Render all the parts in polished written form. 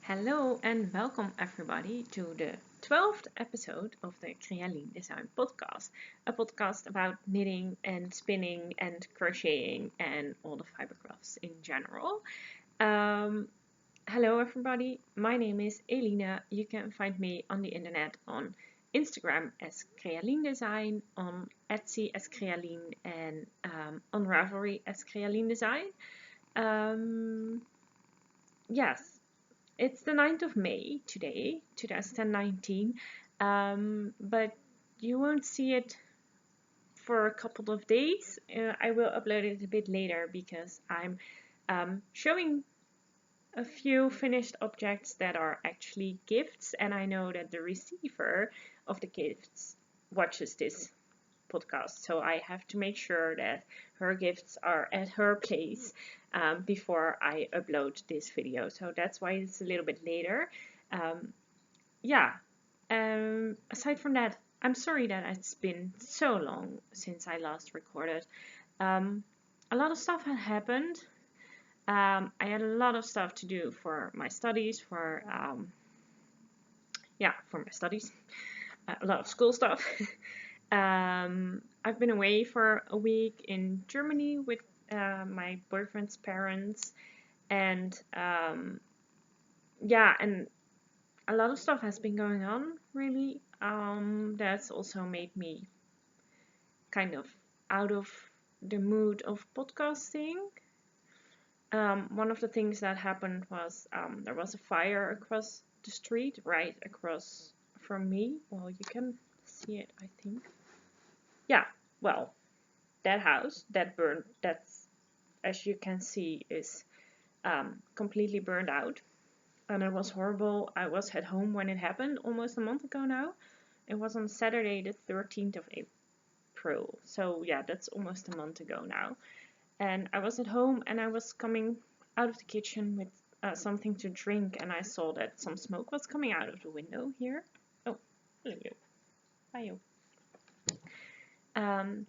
Hello and welcome everybody to the 12th episode of the CreaLien Design Podcast, a podcast about knitting and spinning and crocheting and all the fiber crafts in general. Hello everybody, my name is Eline. You can find me on the internet on Instagram as CreaLien Design, on Etsy as CreaLien, and on Ravelry as CreaLien Design. Yes. It's the 9th of May today, 2019, but you won't see it for a couple of days. I will upload it a bit later because I'm showing a few finished objects that are actually gifts, and I know that the receiver of the gifts watches this podcast, so I have to make sure that her gifts are at her place before I upload this video, so that's why it's a little bit later. Aside from that, I'm sorry that it's been so long since I last recorded. A lot of stuff had happened. I had a lot of stuff to do for my studies, for my studies, a lot of school stuff. I've been away for a week in Germany with my boyfriend's parents, and and a lot of stuff has been going on, really. That's also made me kind of out of the mood of podcasting. One of the things that happened was there was a fire across the street, right across from me. Well, you can see it, I think. Yeah, well, that house that burned, that's, as you can see, is completely burned out, and it was horrible. I was at home when it happened almost a month ago now. It was on Saturday the 13th of April, so yeah, that's almost a month ago now. And I was at home and I was coming out of the kitchen with something to drink, and I saw that some smoke was coming out of the window here. Oh, hello. Hi.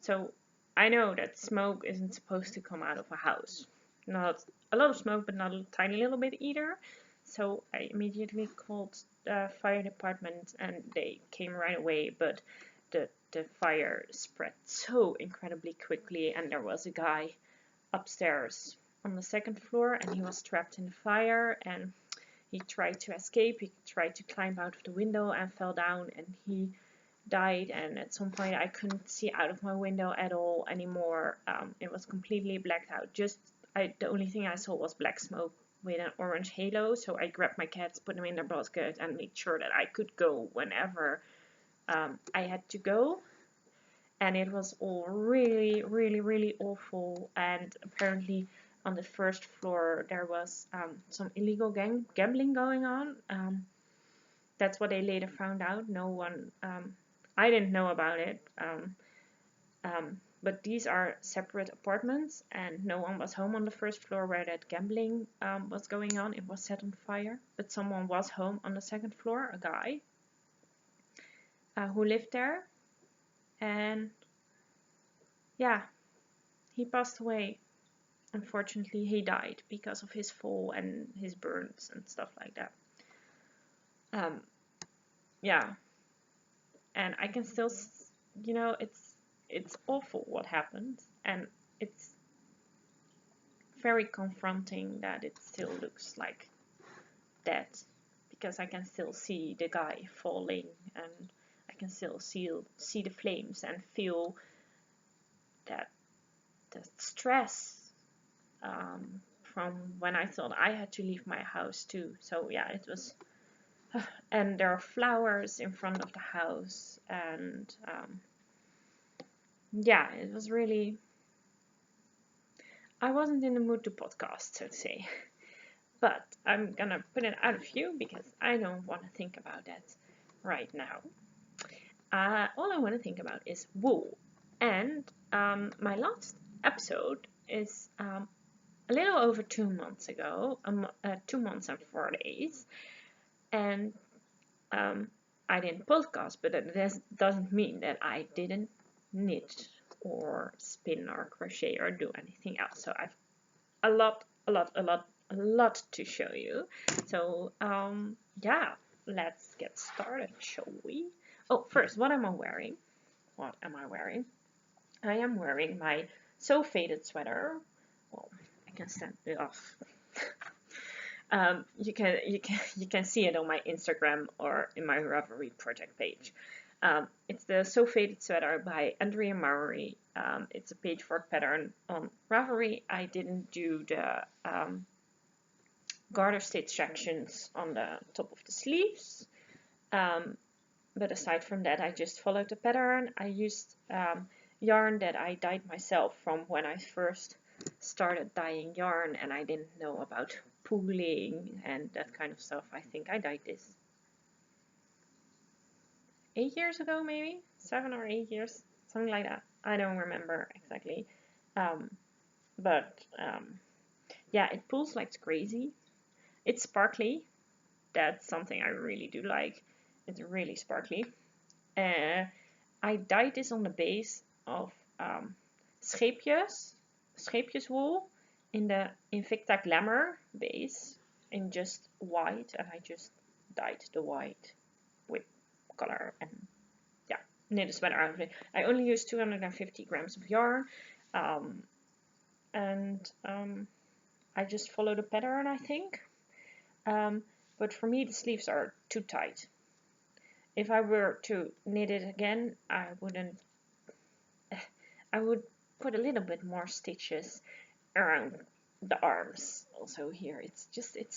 So I know that smoke isn't supposed to come out of a house. Not a lot of smoke, but not a tiny little bit either. So I immediately called the fire department and they came right away, but the fire spread so incredibly quickly, and there was a guy upstairs on the second floor and he was trapped in the fire, and he tried to escape. He tried to climb out of the window and fell down, and he died. And at some point I couldn't see out of my window at all anymore. It was completely blacked out. The only thing I saw was black smoke with an orange halo. So I grabbed my cats, put them in their basket, and made sure that I could go whenever I had to go. And it was all really, really, really awful. And apparently on the first floor there was some illegal gambling going on. That's what they later found out. No one, I didn't know about it. But these are separate apartments, and no one was home on the first floor where that gambling was going on. It was set on fire, but someone was home on the second floor, a guy who lived there. And yeah, he passed away. Unfortunately, he died because of his fall and his burns and stuff like that. And I can still, it's awful what happened, and it's very confronting that it still looks like that, because I can still see the guy falling, and I can still see the flames and feel that the stress from when I thought I had to leave my house too. So yeah, it was, and there are flowers in front of the house, and it was really, I wasn't in the mood to podcast, so to say. But I'm gonna put it out of view because I don't want to think about that right now. All I want to think about is wool. And my last episode is a little over 2 months ago, 2 months and 4 days. And I didn't podcast, but that doesn't mean that I didn't knit or spin or crochet or do anything else. So I've a lot a lot to show you. So yeah, let's get started, shall we? Oh, first, what am I wearing? What am I wearing? I am wearing my So Faded sweater. Well, I can stand it off. You can see it on my Instagram or in my Ravelry project page. It's the So Faded sweater by Andrea and Mowry. It's a page for pattern on Ravelry. I didn't do the garter stitch sections on the top of the sleeves. But aside from that, I just followed the pattern. I used yarn that I dyed myself from when I first started dyeing yarn, and I didn't know about pooling and that kind of stuff. I think I dyed this 8 years ago, maybe 7 or 8 years, something like that. I don't remember exactly, but yeah, it pulls like crazy. It's sparkly. That's something I really do like. It's really sparkly. I dyed this on the base of scheepjes wool in the Invicta Glamour base in just white, and I just dyed the white with color and yeah, knit a sweater out of it. I only used 250 grams of yarn, and I just follow the pattern, I think. But for me, the sleeves are too tight. If I were to knit it again, I would put a little bit more stitches around the arms. Also here, it's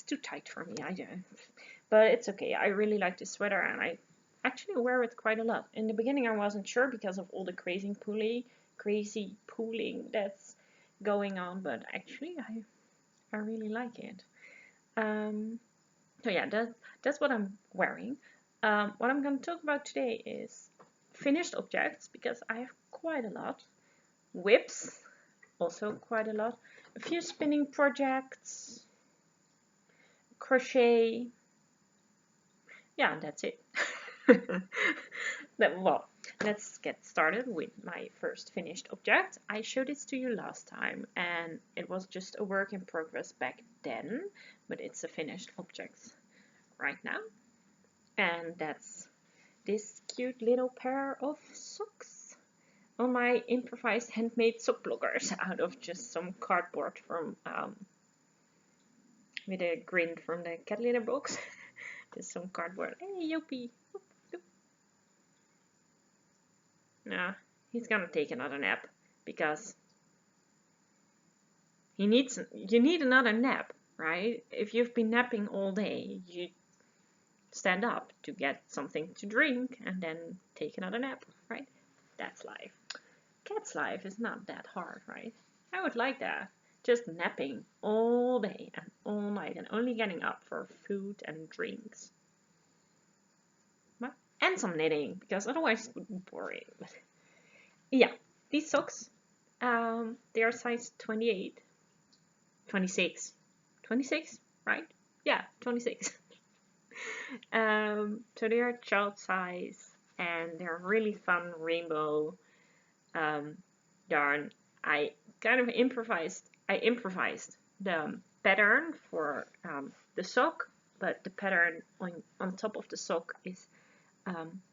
too tight for me. I don't, but it's okay. I really like this sweater, and I actually wear it quite a lot. In the beginning, I wasn't sure because of all the crazy pooling that's going on, but actually, I really like it. So yeah, that's what I'm wearing. What I'm going to talk about today is finished objects, because I have quite a lot. Whips, also quite a lot. A few spinning projects. Crochet. Yeah, that's it. Well, let's get started with my first finished object. I showed this to you last time, and it was just a work in progress back then, but it's a finished object right now. And that's this cute little pair of socks on my improvised handmade sock blockers out of just some cardboard from with a grin from the cat litter box. Just some cardboard. Hey, Yopi. Nah, he's gonna take another nap because you need another nap, right? If you've been napping all day, you stand up to get something to drink and then take another nap, right? That's life. Cat's life is not that hard, right? I would like that. Just napping all day and all night and only getting up for food and drinks. And some knitting, because otherwise it would be boring. But yeah, these socks, they are size 28, 26, 26, right? Yeah, 26. So they are child size, and they're really fun rainbow yarn. I kind of improvised the pattern for the sock, but the pattern on top of the sock is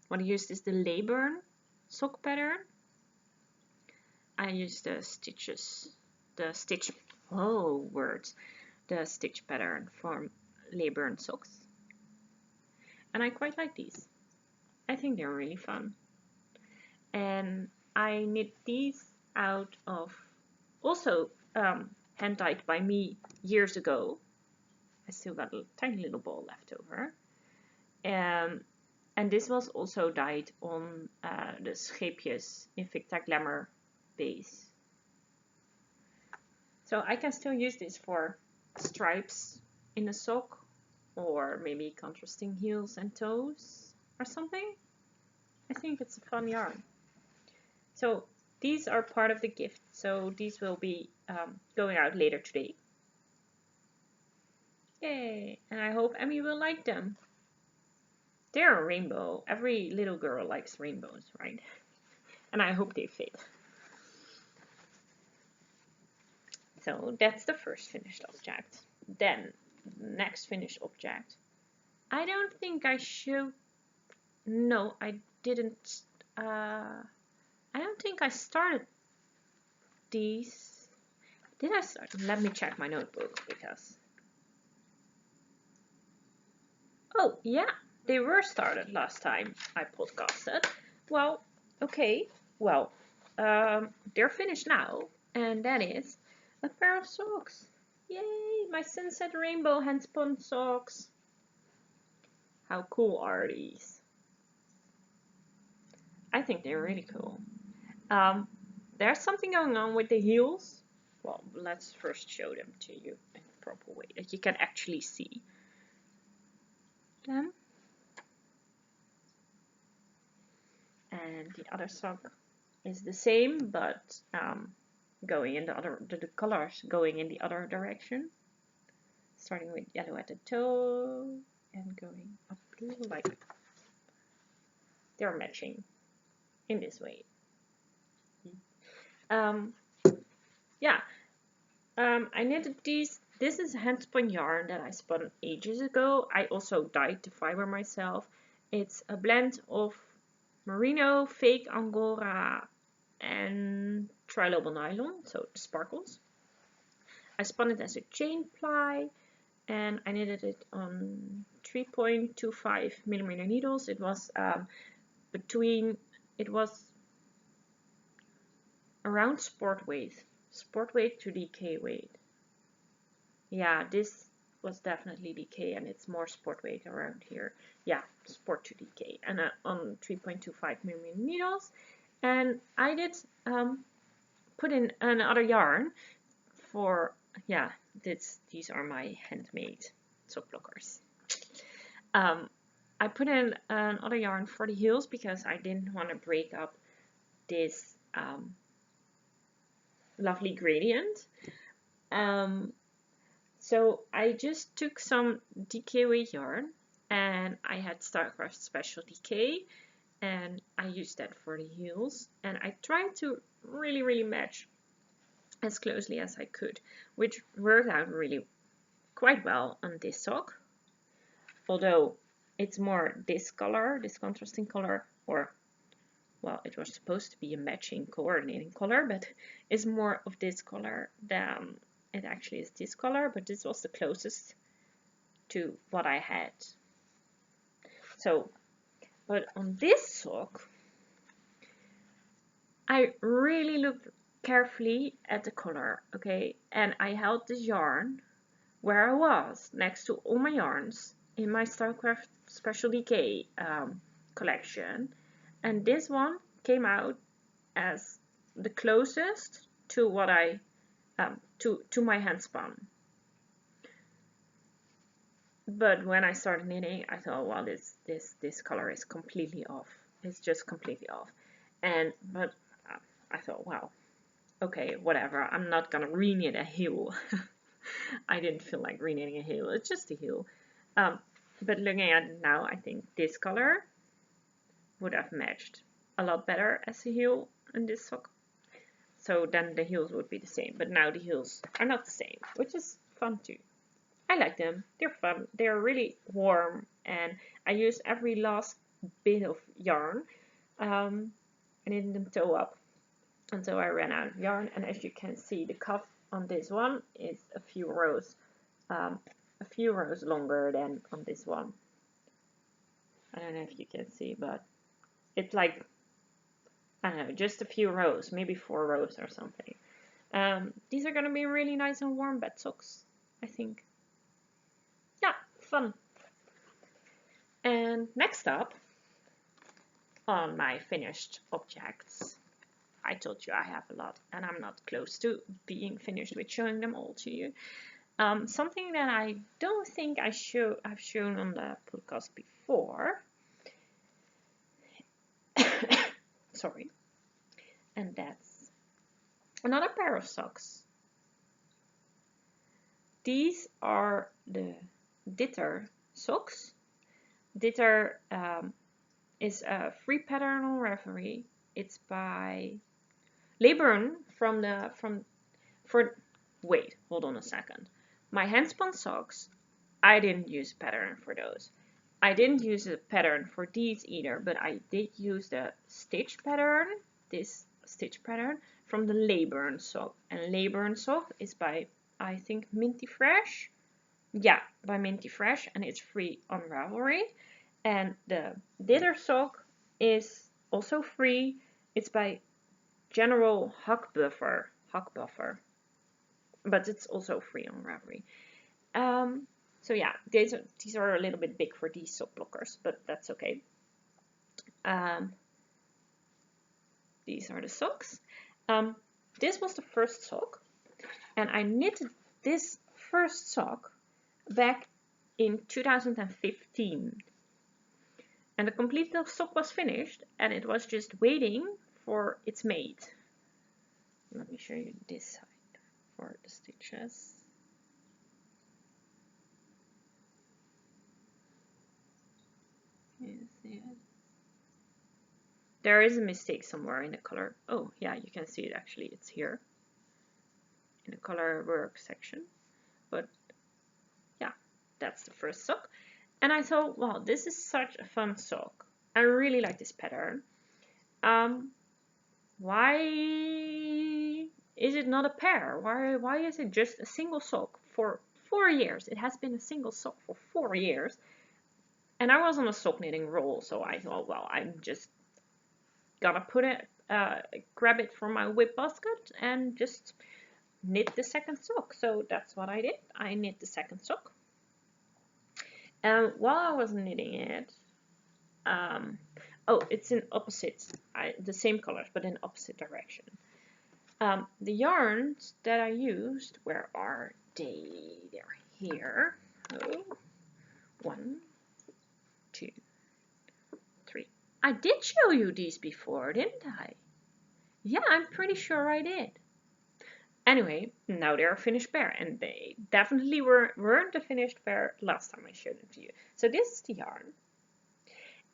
what I used is the Leyburn sock pattern. I used the stitch pattern from Leyburn socks, and I quite like these. I think they're really fun, and I knit these out of also hand dyed by me years ago. I still got a tiny little ball left over. And this was also dyed on the scheepjes Invicta Glamour base. So I can still use this for stripes in a sock, or maybe contrasting heels and toes or something. I think it's a fun yarn. So these are part of the gift. So these will be going out later today. Yay! And I hope Emmy will like them. They're a rainbow. Every little girl likes rainbows, right? And I hope they fit. So that's the first finished object. then next finished object. I don't think I showed. No, I didn't. I don't think I started these. Did I start? Let me check my notebook because. Oh yeah, they were started last time I podcasted. Well, okay. Well, they're finished now, and that is a pair of socks. Yay! My Sunset Rainbow handspun socks. How cool are these? I think they're really cool. There's something going on with the heels. Well, let's first show them to you in a proper way that you can actually see them. And the other sock is the same, but going in the colors going in the other direction. Starting with yellow at the toe and going up blue, like they're matching in this way. Yeah, I knitted these. This is handspun yarn that I spun ages ago. I also dyed the fiber myself. It's a blend of merino, fake angora, and tri-lobe nylon, so the sparkles. I spun it as a chain ply, and I knitted it on 3.25 millimeter needles. It was around sport weight to DK weight. Yeah, this was definitely DK, and it's more sport weight around here. Yeah, sport to DK, and on 3.25 millimeter needles. And I did put in another yarn for, yeah, these are my handmade sock blockers. I put in another yarn for the heels because I didn't want to break up this lovely gradient. So I just took some DK weight yarn, and I had Stylecraft Special DK, and I used that for the heels, and I tried to really match as closely as I could, which worked out really quite well on this sock, although it's more this color, this contrasting color, or well, it was supposed to be a matching coordinating color, but it's more of this color than it actually is this color, but this was the closest to what I had. So, but on this sock, I really looked carefully at the color, okay? And I held this yarn where I was, next to all my yarns in my Stylecraft Special DK collection. And this one came out as the closest to what I to my handspun. But when I started knitting, I thought, well, this color is completely off. It's just completely off. But I thought, wow, okay, whatever. I'm not gonna reknit a heel. I didn't feel like reknitting a heel. It's just a heel. But looking at it now, I think this color would have matched a lot better as a heel in this sock. So then the heels would be the same, but now the heels are not the same, which is fun too. I like them. They're fun. They're really warm, and I use every last bit of yarn. I knitted them toe up until I ran out of yarn, and as you can see, the cuff on this one is a few rows longer than on this one. I don't know if you can see, but it's like, I don't know, just a few rows, maybe 4 rows or something. These are going to be really nice and warm bed socks, I think. Yeah, fun. And next up on my finished objects, I told you I have a lot, and I'm not close to being finished with showing them all to you. Something that I don't think I've shown on the podcast before. Sorry. And that's another pair of socks. These are the Dither socks. Dither is a free pattern on Ravelry. It's by Leyburn wait, hold on a second. My handspun socks, I didn't use a pattern for those. I didn't use a pattern for these either, but I did use the stitch pattern, this stitch pattern, from the Leyburn sock. And Leyburn sock is by, I think, Mintyfresh. Yeah, by Mintyfresh, and it's free on Ravelry. And the Dither sock is also free. It's by General Hogbuffer, but it's also free on Ravelry. So yeah, these are a little bit big for these sock blockers, but that's okay. These are the socks. This was the first sock, and I knitted this first sock back in 2015. And the complete sock was finished, and it was just waiting for its mate. Let me show you this side for the stitches. You see it? There is a mistake somewhere in the color. Oh yeah, you can see it actually. It's here in the color work section. But yeah, that's the first sock. And I thought, wow, this is such a fun sock. I really like this pattern. Why is it not a pair? Why is it just a single sock for 4 years? It has been a single sock for 4 years. And I was on a sock knitting roll, so I thought, well, I'm just gonna put it, grab it from my whip basket and just knit the second sock. So that's what I did. I knit the second sock. And while I was knitting it, oh, it's in opposite, the same colors, but in opposite direction. The yarns that I used, where are they? They're here. Oh, 1, 2, 3. I did show you these before, didn't I? Yeah, I'm pretty sure I did. Anyway, now they're a finished pair, and they definitely weren't a finished pair last time I showed them to you. So this is the yarn.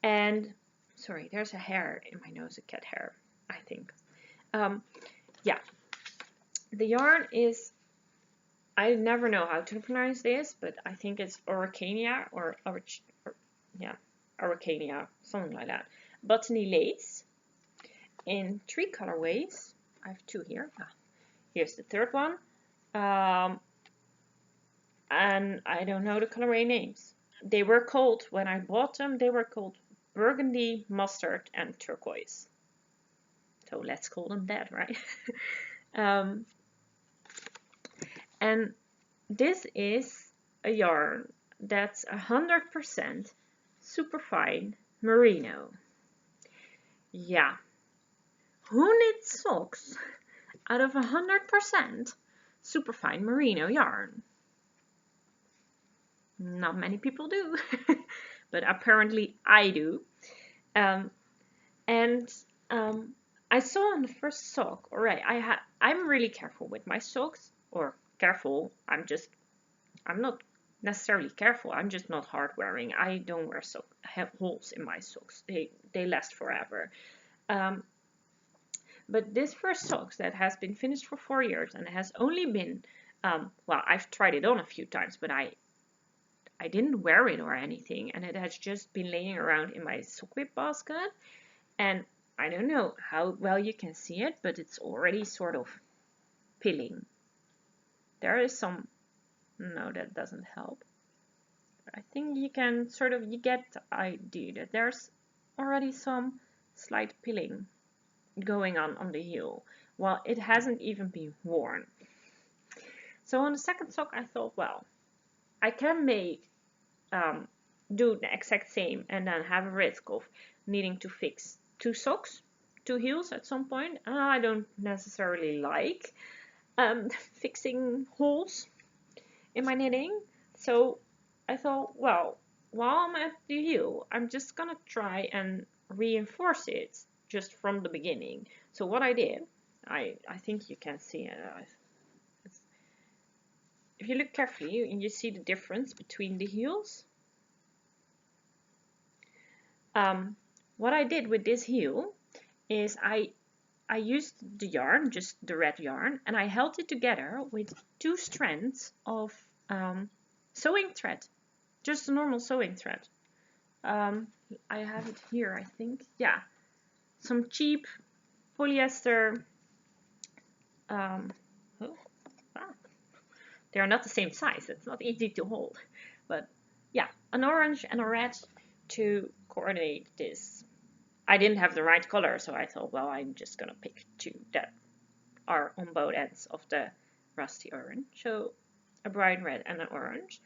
And, sorry, there's a hair in my nose, a cat hair, I think. Yeah, the yarn is, I never know how to pronounce this, but I think it's Auracania, or yeah, Auracania, something like that. Bottany lace in 3 colorways. I have 2 here. Here's the third one. And I don't know the colorway names. They were called, when I bought them, they were called burgundy, mustard, and turquoise. So let's call them that, right? And this is a yarn that's 100% superfine merino. Yeah. Who knits socks out of 100% superfine merino yarn? Not many people do, but apparently I do. I saw on the first sock, alright, I'm really careful with my socks, or careful, I'm not necessarily careful, I'm just not hard wearing. I don't wear have holes in my socks, they last forever. But this first socks that has been finished for 4 years, and it has only been, well, I've tried it on a few times, but I didn't wear it or anything, and it has just been laying around in my sock whip basket, and I don't know how well you can see it, but it's already sort of pilling. There is some, no, that doesn't help. I think you can sort of, you get the idea that there's already some slight pilling going on the heel, while it hasn't even been worn. So on the second sock I thought, well, I can do the exact same and then have a risk of needing to fix 2 socks, 2 heels at some point. I don't necessarily like fixing holes in my knitting. So I thought, well, while I'm at the heel, I'm just gonna try and reinforce it just from the beginning. So what I did, I think you can see it. If you look carefully, you see the difference between the heels. What I did with this heel is I used the yarn, just the red yarn, and I held it together with 2 strands of sewing thread, just a normal sewing thread. I have it here, I think. Yeah, some cheap polyester. Oh, they are not the same size. It's not easy to hold, but yeah, an orange and a red to coordinate this. I didn't have the right color, so I thought, well, I'm just gonna pick two that are on both ends of the rusty orange. So a bright red and an orange.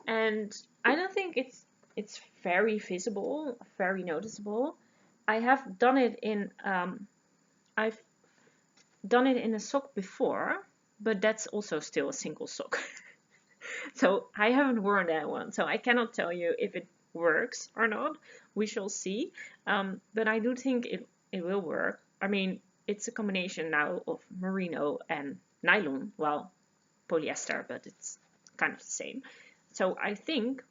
And I don't think it's very visible, very noticeable. I have done it in I've done it in a sock before, but that's also still a single sock. So I haven't worn that one, so I cannot tell you if it works or not. We shall see. But I do think it will work. I mean, it's a combination now of merino and nylon. Well, polyester, but it's kind of the same. So I think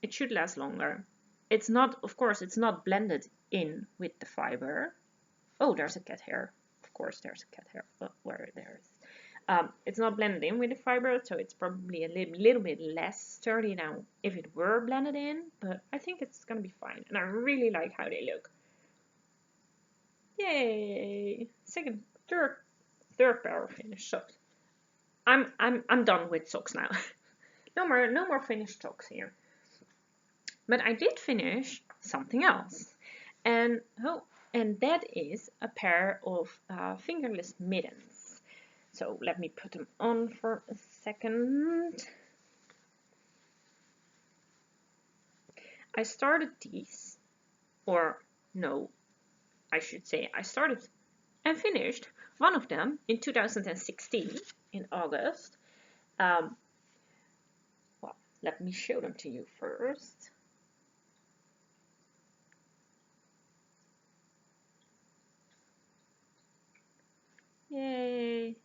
it should last longer. It's not, of course, it's not blended in with the fiber. Oh, there's a cat hair. Of course, there's a cat hair. Oh, where there is. It's not blended in with the fiber, so it's probably a little bit less sturdy than if it were blended in, but I think it's gonna be fine, and I really like how they look. Yay! Third pair of finished socks. I'm done with socks now. no more finished socks here. But I did finish something else, and that is a pair of fingerless mittens. So let me put them on for a second. I started these, or no, I should say I started and finished one of them in 2016 in August. Well, let me show them to you first. Yay!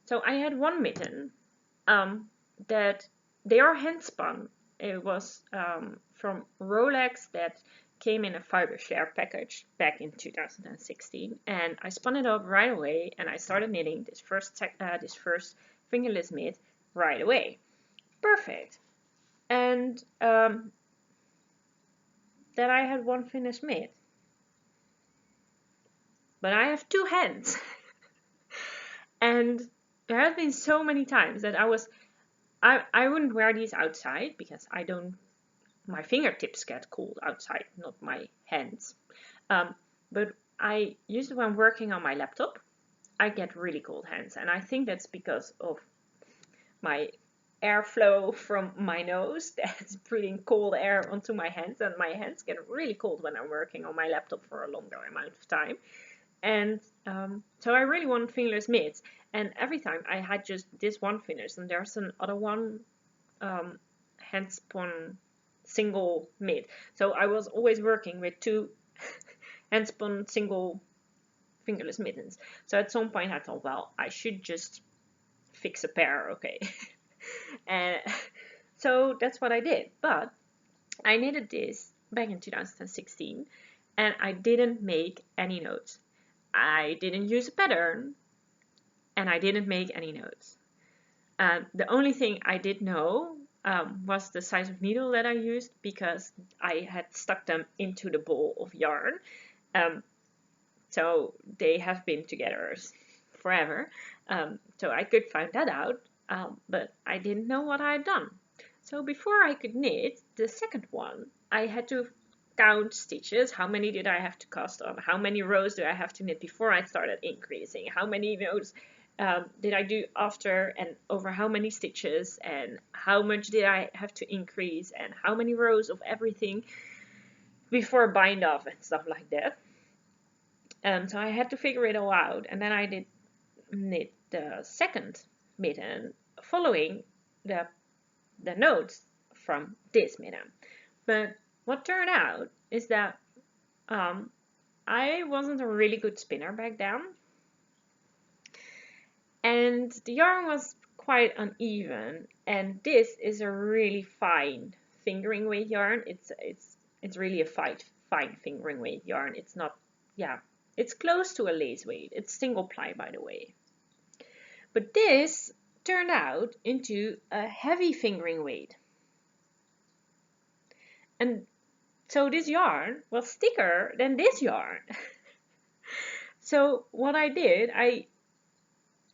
So I had one mitten that they are hand spun. It was from Rolex that came in a Fibre share package back in 2016, and I spun it up right away, and I started knitting this first fingerless mitt right away. Perfect. And then I had one finished mitt, but I have two hands. And there have been so many times that I wouldn't wear these outside because my fingertips get cold outside, not my hands. But I usually, when working on my laptop, I get really cold hands, and I think that's because of my airflow from my nose that's breathing cold air onto my hands, and my hands get really cold when I'm working on my laptop for a longer amount of time. And so I really want fingerless mitts, and every time I had just this one finish, and there's another one handspun single mitt. So I was always working with two handspun single fingerless mittens. So at some point I thought, well, I should just fix a pair, okay? And so that's what I did. But I knitted this back in 2016, and I didn't make any notes. I didn't use a pattern, and I didn't make any notes. The only thing I did know was the size of needle that I used, because I had stuck them into the ball of yarn. So they have been together forever. So I could find that out, but I didn't know what I had done. So before I could knit the second one, I had to count stitches. How many did I have to cast on? How many rows do I have to knit before I started increasing? How many rows did I do after, and over how many stitches, and how much did I have to increase, and how many rows of everything before bind off and stuff like that. So I had to figure it all out, and then I did knit the second mitten following the notes from this mitten. But what turned out is that I wasn't a really good spinner back then, and the yarn was quite uneven, and this is a really fine fingering weight yarn. It's really a fine fingering weight yarn. It's not, yeah, it's close to a lace weight. It's single ply, by the way. But this turned out into a heavy fingering weight. And so this yarn was thicker than this yarn. So what I did,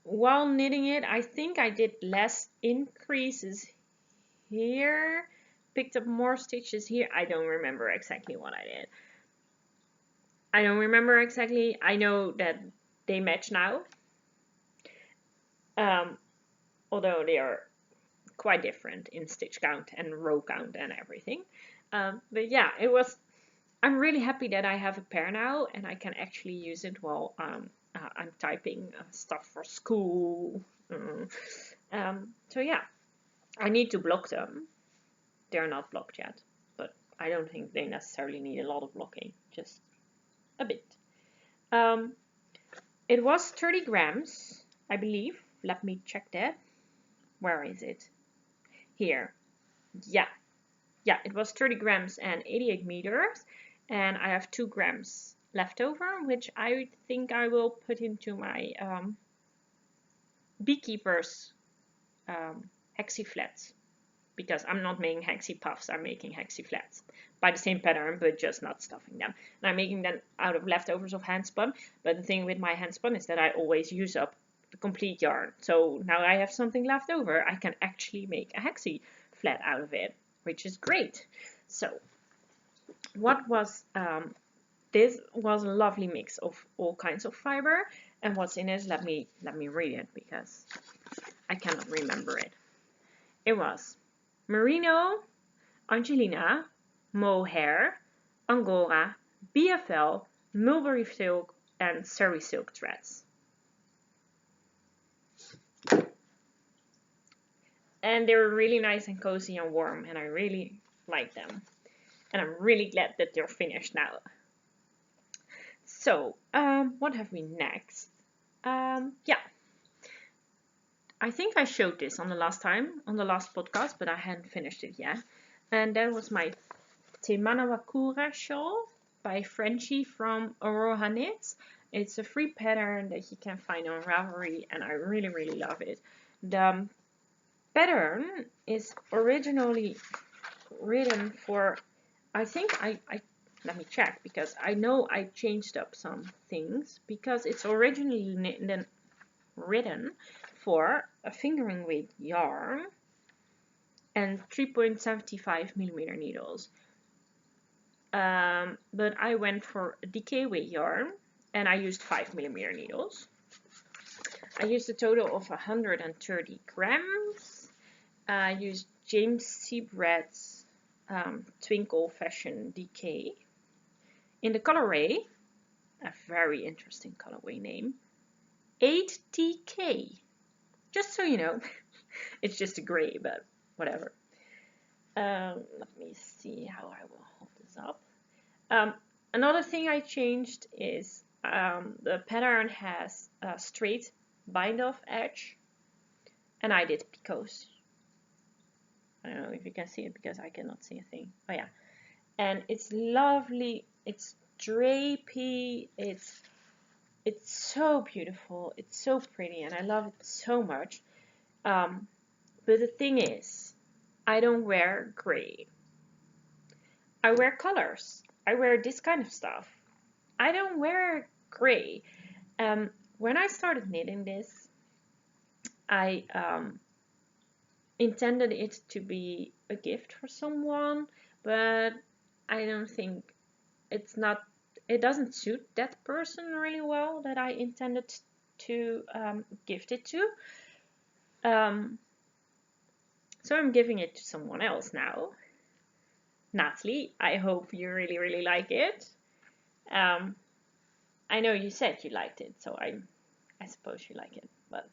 while knitting it, I think I did less increases here, picked up more stitches here. I don't remember exactly what I did. I don't remember exactly. I know that they match now. Although they are quite different in stitch count and row count and everything. But yeah, I'm really happy that I have a pair now and I can actually use it while I'm typing stuff for school. So yeah, I need to block them. They're not blocked yet, but I don't think they necessarily need a lot of blocking, just a bit. It was 30 grams, I believe. Let me check that. Where is it? Here. Yeah, it was 30 grams and 88 meters. And I have 2 grams left over, which I think I will put into my beekeepers hexie flats. Because I'm not making hexie puffs, I'm making hexie flats. By the same pattern, but just not stuffing them. And I'm making them out of leftovers of handspun. But the thing with my handspun is that I always use up the complete yarn. So now I have something left over, I can actually make a hexie flat out of it, which is great. So what was this was a lovely mix of all kinds of fiber, and what's in it, let me read it because I cannot remember it. It was merino, angelina, mohair, angora, BFL, mulberry silk, and surrey silk threads. And they were really nice and cozy and warm, and I really like them. And I'm really glad that they're finished now. So, what have we next? Yeah. I think I showed this on the last podcast, but I hadn't finished it yet. And that was my Manawakura Shawl by Frenchie from ArohaKnits. It's a free pattern that you can find on Ravelry, and I really, really love it. The pattern is originally written for, I think let me check, because I know I changed up some things, because it's originally written for a fingering weight yarn and 3.75 millimeter needles. But I went for a DK weight yarn and I used 5 millimeter needles. I used a total of 130 grams. I used James C. Brett's Twinkle Fashion DK in the colorway, a very interesting colorway name, 8DK. Just so you know, it's just a gray, but whatever. Let me see how I will hold this up. Another thing I changed is the pattern has a straight bind-off edge, and I did picots. I don't know if you can see it because I cannot see a thing. Oh yeah, and it's lovely. It's drapey. It's so beautiful. It's so pretty, and I love it so much. But the thing is, I don't wear gray. I wear colors. I wear this kind of stuff. I don't wear gray. When I started knitting this, I intended it to be a gift for someone, but I don't think it doesn't suit that person really well that I intended to gift it to. So I'm giving it to someone else now. Natalie, I hope you really, really like it. I know you said you liked it, so I suppose you like it, but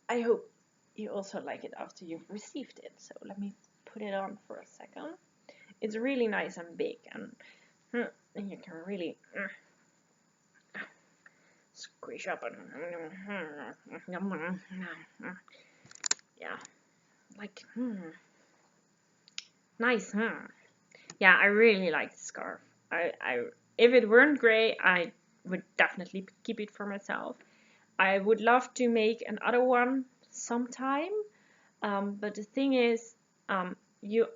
I hope you also like it after you've received it. So let me put it on for a second. It's really nice and big, and you can really squish up and yeah, like nice, Yeah, I really like the scarf. I if it weren't gray, I would definitely keep it for myself. I would love to make another one sometime, but the thing is, you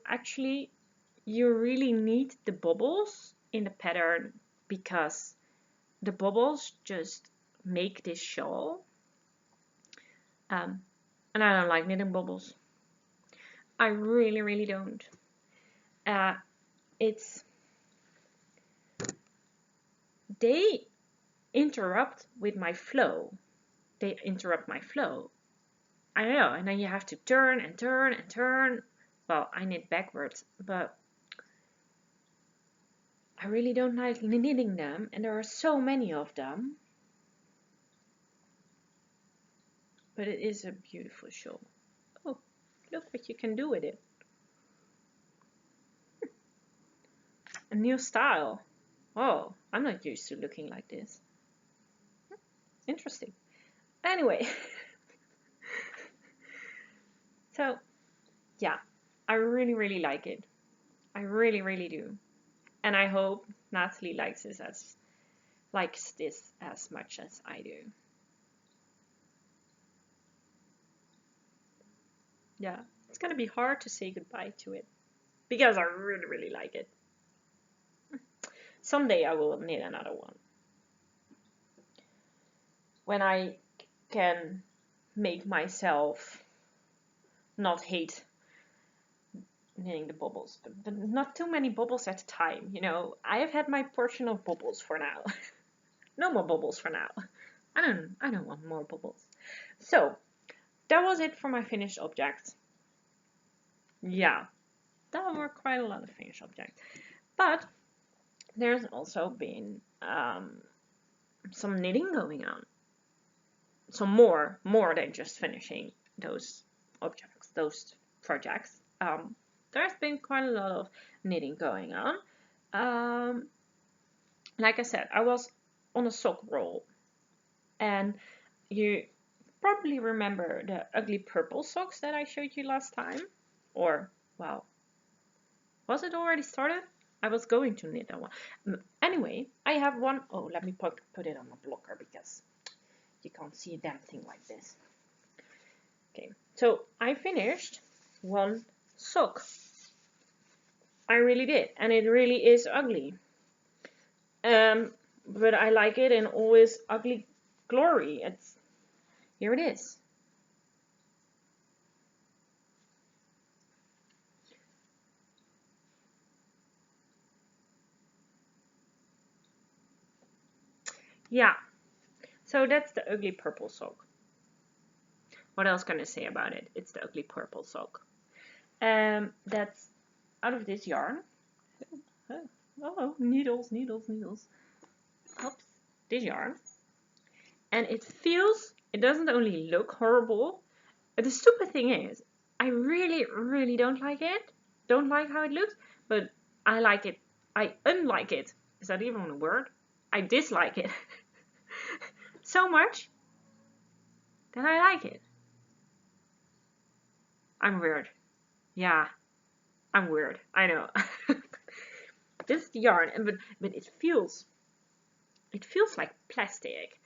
really need the bubbles in the pattern, because the bubbles just make this shawl. And I don't like knitting bubbles. I really, really don't. They interrupt with my flow. They interrupt my flow. I don't know, and then you have to turn and turn and turn. Well, I knit backwards, but I really don't like knitting them, and there are so many of them. But it is a beautiful shawl. Oh, look what you can do with it. A new style. Oh, I'm not used to looking like this. Interesting. Anyway. So, yeah, I really, really like it. I really, really do. And I hope Natalie likes this as much as I do. Yeah, it's gonna be hard to say goodbye to it, because I really, really like it. Someday I will knit another one. When I can make myself not hate knitting the bubbles, but not too many bubbles at a time, you know. I have had my portion of bubbles for now. No more bubbles for now. I don't want more bubbles. So that was it for my finished objects. Yeah, that were quite a lot of finished objects. But there's also been some knitting going on. So more than just finishing those objects, those projects. There's been quite a lot of knitting going on. Like I said, I was on a sock roll, and you probably remember the ugly purple socks that I showed you last time. Or, well, was it already started? I was going to knit that one. Anyway, I have one. Oh, let me put it on a blocker, because you can't see a damn thing like this. Okay, so I finished one sock. I really did, and it really is ugly. But I like it in all its ugly glory. Here it is. Yeah, so that's the ugly purple sock. What else can I say about it? It's the ugly purple sock. That's out of this yarn. Oh, needles. Oops, this yarn. And it doesn't only look horrible. The stupid thing is, I really, really don't like it. Don't like how it looks, but I like it. I unlike it. Is that even a word? I dislike it so much that I like it. I'm weird. Yeah, I'm weird. I know. This is the yarn, but it feels like plastic,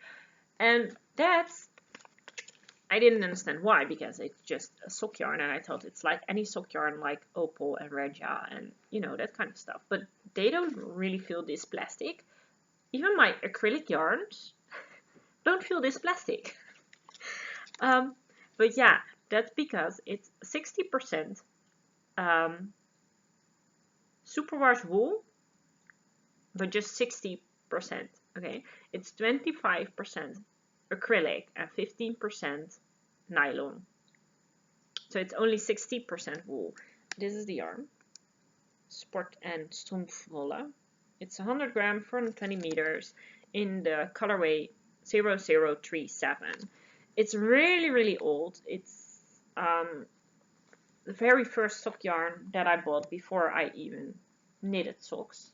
and I didn't understand why, because it's just a sock yarn, and I thought it's like any sock yarn, like Opal and Regia and that kind of stuff. But they don't really feel this plastic. Even my acrylic yarns don't feel this plastic. But yeah, that's because it's 60% superwash wool, but just 60%. Okay, it's 25% acrylic and 15% nylon. So it's only 60% wool. This is the yarn. Sport and Strumpfwolle. It's 100 gram, 420 meters in the colorway 0037. It's really, really old. It's the very first sock yarn that I bought before I even knitted socks.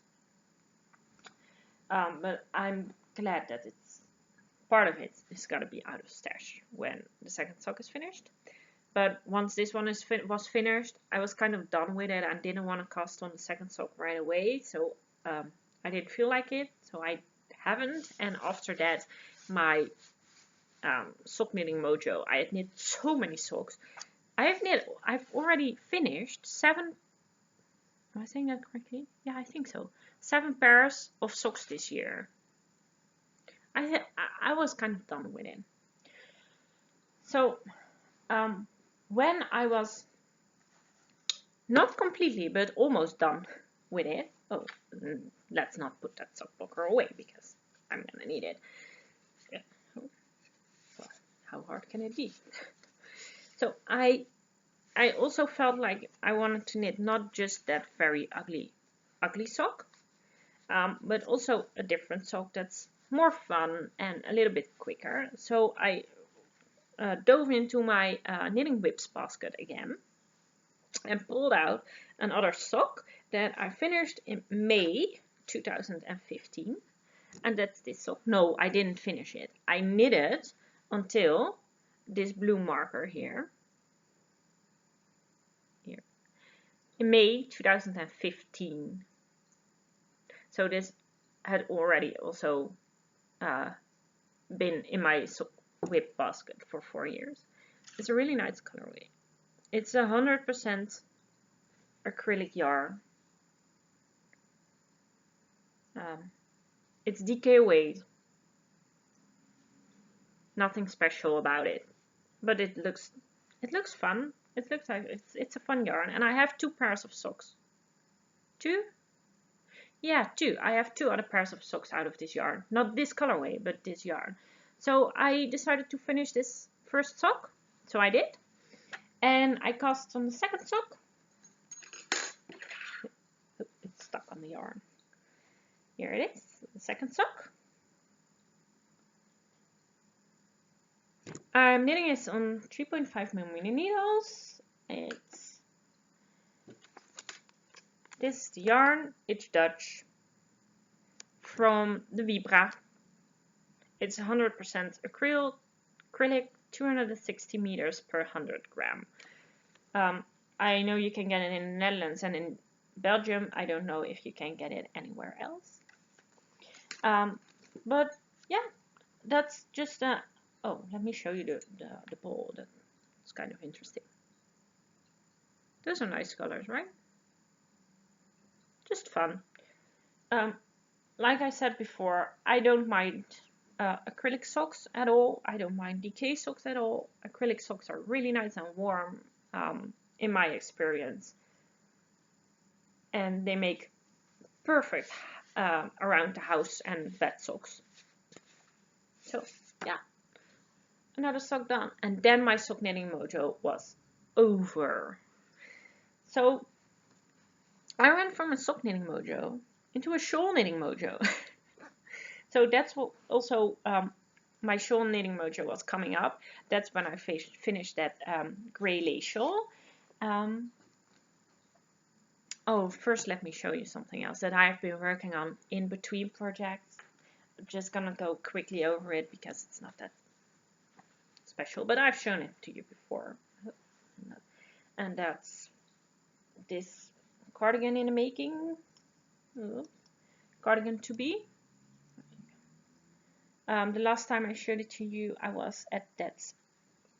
But I'm glad that part of it is gonna be out of stash when the second sock is finished. But once this one was finished, I was kind of done with it and didn't want to cast on the second sock right away. So I didn't feel like it, so I haven't. And after that, my sock knitting mojo, I had knit so many socks. I've already finished 7, am I saying that correctly? Yeah, I think so. 7 pairs of socks this year. I was kind of done with it. So when I was not completely, but almost done with it. Oh, let's not put that sock blocker away because I'm gonna need it. Yeah. Well, how hard can it be? So I also felt like I wanted to knit not just that very ugly sock, but also a different sock that's more fun and a little bit quicker. So I dove into my knitting whips basket again and pulled out another sock that I finished in May 2015. And that's this sock. No, I didn't finish it. I knitted until this blue marker here. In May 2015. So this had already also been in my whip basket for 4 years. It's a really nice colorway. It's 100% acrylic yarn. It's DK weight. Nothing special about it, but it looks fun. It looks like it's a fun yarn, and I have 2 pairs of socks. 2? Yeah, 2. I have 2 other pairs of socks out of this yarn. Not this colorway, but this yarn. So I decided to finish this first sock. So I did. And I cast on the second sock. Oh, it's stuck on the yarn. Here it is, the second sock. I'm knitting this on 3.5mm needles. This is the yarn. It's Dutch from the Fibre. It's 100% acrylic, 260 meters per 100 gram. I know you can get it in the Netherlands and in Belgium. I don't know if you can get it anywhere else. But yeah, that's just a... Oh, let me show you the ball. That's kind of interesting. Those are nice colors, right? Just fun. Like I said before, I don't mind acrylic socks at all. I don't mind DK socks at all. Acrylic socks are really nice and warm, in my experience. And they make perfect around the house and bed socks. So, yeah. Another sock done. And then my sock knitting mojo was over. So, I went from a sock knitting mojo into a shawl knitting mojo. So that's what also my shawl knitting mojo was coming up. That's when I finished that grey lace shawl. Oh, first let me show you something else that I've been working on in between projects. I'm just gonna go quickly over it because it's not that special, but I've shown it to you before. And that's this cardigan in the making. Cardigan to be. The last time I showed it to you, I was at that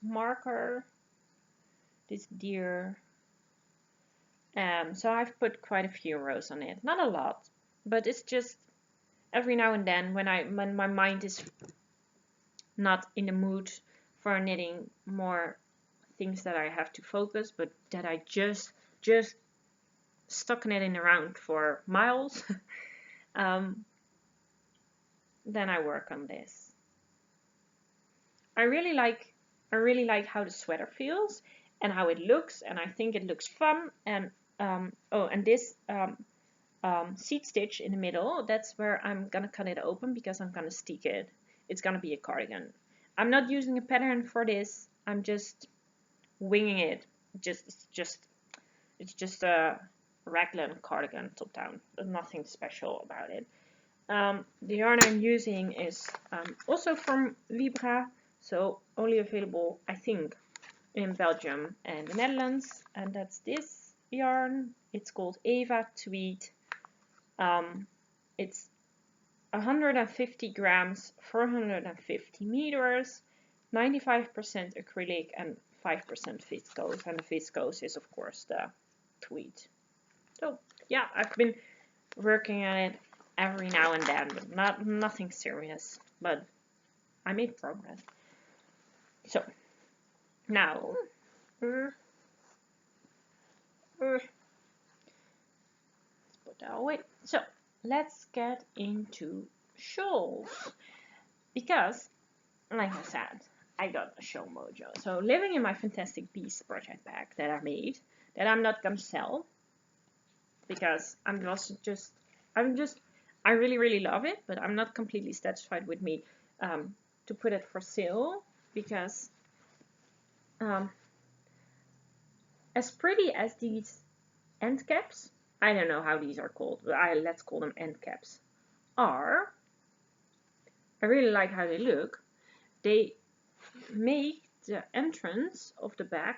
marker, this deer. So I've put quite a few rows on it. Not a lot, but it's just every now and then when my mind is not in the mood for knitting more things that I have to focus, but that I just stuck knitting around for miles. Then I work on this. I really like how the sweater feels and how it looks, and I think it looks fun. And and this seat stitch in the middle, that's where I'm gonna cut it open because I'm gonna stick it. It's gonna be a cardigan. I'm not using a pattern for this. I'm just winging it. It's just a raglan cardigan top down. There's nothing special about it. The yarn I'm using is also from Fibre, so only available, I think, in Belgium and the Netherlands, and that's this yarn. It's called Eva Tweed. It's 150 grams, 450 meters. 95% acrylic and 5% viscose, and the viscose is of course the tweed. So yeah, I've been working on it every now and then, but nothing serious, but I made progress. So now let's put that away. So let's get into shawls, because like I said, I got a show mojo. So living in my Fantastic Beasts project bag that I made, that I'm not gonna sell, because I really love it, but I'm not completely satisfied with me to put it for sale, because as pretty as these end caps, I don't know how these are called, but let's call them end caps, are, I really like how they look. They make the entrance of the bag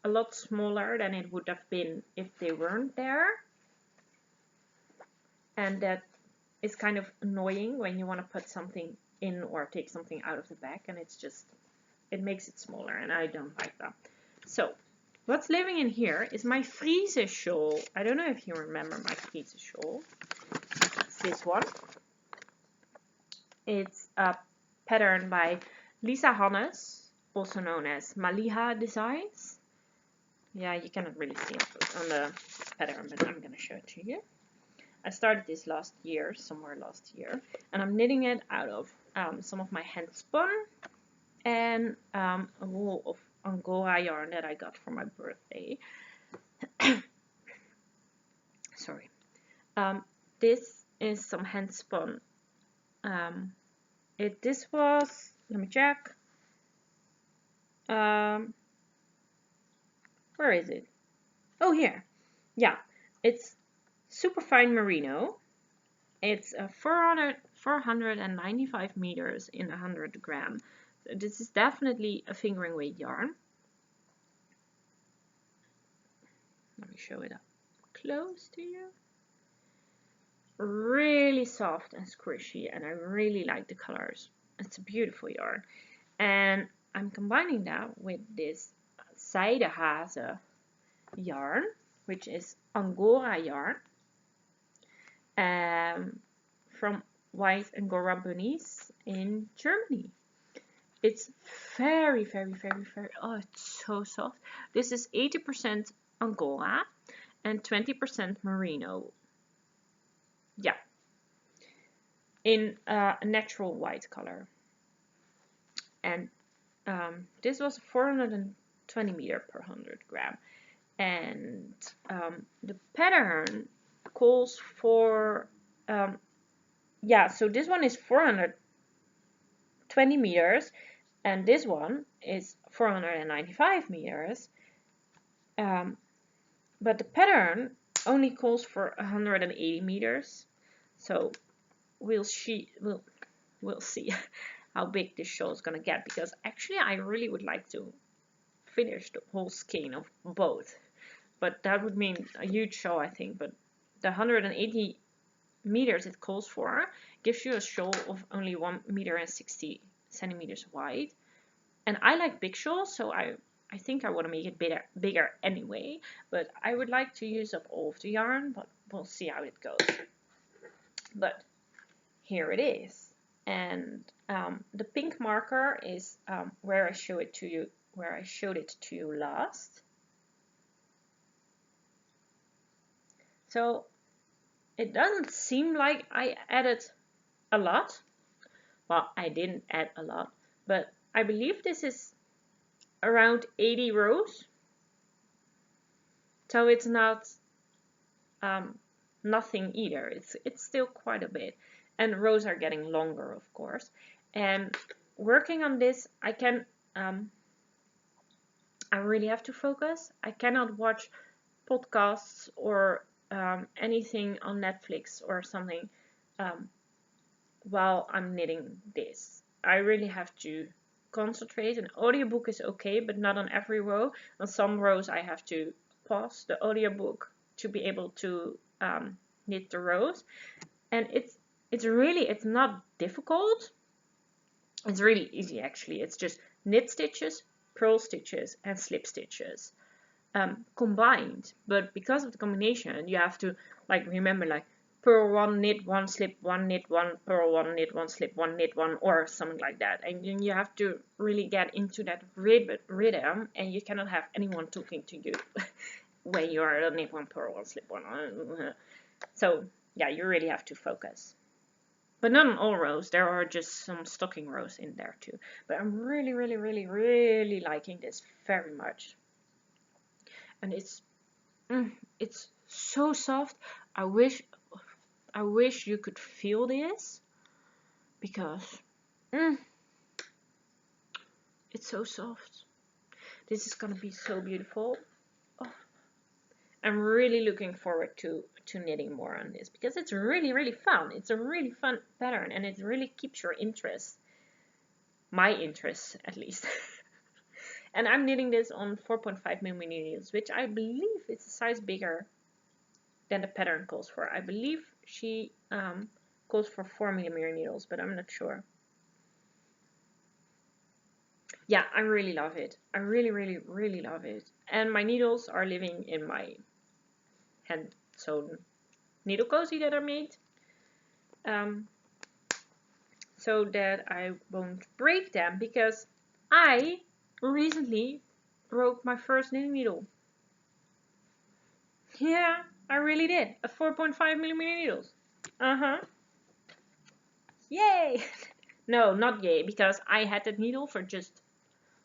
a lot smaller than it would have been if they weren't there. And that is kind of annoying when you want to put something in or take something out of the bag, and it makes it smaller, and I don't like that. So what's living in here is my Friese shawl. I don't know if you remember my Friese shawl. It's this one. It's a pattern by Lisa Hannes, also known as Maliha Designs. Yeah, you cannot really see it on the pattern, but I'm going to show it to you. I started this somewhere last year, and I'm knitting it out of some of my Handspun and a wool of angora yarn that I got for my birthday. Sorry. This is some Handspun. This was, let me check. Where is it? Oh, here. Yeah, it's super fine merino. It's 495 meters in 100 gram. So this is definitely a fingering weight yarn. Let me show it up close to you. Really soft and squishy, and I really like the colors. It's a beautiful yarn, and I'm combining that with this Zijdehaze yarn, which is angora yarn, from White Angora Bunnies in Germany. It's very, oh, it's so soft. This is 80% angora and 20% merino. Yeah, in a natural white color. And this was 420 meter per 100 gram. And the pattern calls for, yeah, so this one is 420 meters, and this one is 495 meters. But the pattern only calls for 180 meters. So we'll see how big this shawl is gonna get, because actually I really would like to finish the whole skein of both, but that would mean a huge shawl, I think. But the 180 meters it calls for gives you a shawl of only 1 meter and 60 centimeters wide, and I like big shawls, so I think I want to make it bigger anyway, but I would like to use up all of the yarn, but we'll see how it goes. But here it is, and the pink marker is where I showed it to you last. So it doesn't seem like I added a lot. Well, I didn't add a lot, but I believe this is around 80 rows. So it's not nothing either. It's still quite a bit, and rows are getting longer, of course. And working on this, I really have to focus. I cannot watch podcasts or anything on Netflix or something while I'm knitting this. I really have to concentrate. An audiobook is okay, but not on every row. On some rows I have to pause the audiobook to be able to knit the rows. And it's not difficult. It's really easy, actually. It's just knit stitches, purl stitches, and slip stitches combined. But because of the combination, you have to like remember like purl 1, knit 1, slip 1, knit 1, purl 1, knit 1, slip 1, knit 1, or something like that. And then you have to really get into that rhythm, and you cannot have anyone talking to you when you are knit 1, purl 1, slip 1. So yeah, you really have to focus. But not on all rows, there are just some stocking rows in there too. But I'm really, really, really, really liking this very much. And it's so soft. I wish you could feel this, because it's so soft. This is gonna be so beautiful. Oh, I'm really looking forward to knitting more on this, because it's really, really fun. It's a really fun pattern, and it really keeps your interest. My interest, at least. And I'm knitting this on 4.5mm needles, which I believe is a size bigger than the pattern calls for. I believe she calls for 4mm needles, but I'm not sure. Yeah, I really love it. I really, really, really love it. And my needles are living in my hand sewn needle cozy that I made, so that I won't break them, because I recently broke my first knitting needle. Yeah, I really did. A 4.5mm needles. Yay! No, not yay, because I had that needle for just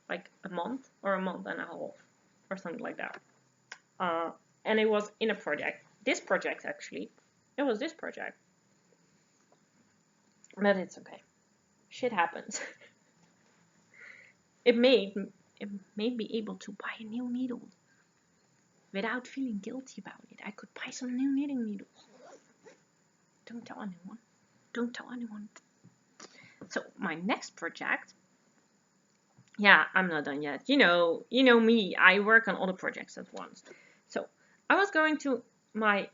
like a month or a month and a half or something like that. And it was in a project. This project, actually. It was this project. But it's okay. Shit happens. It made me able to buy a new needle without feeling guilty about it. I could buy some new knitting needles. Don't tell anyone. Don't tell anyone. So my next project, yeah, I'm not done yet. You know me. I work on all the projects at once. So I was going to my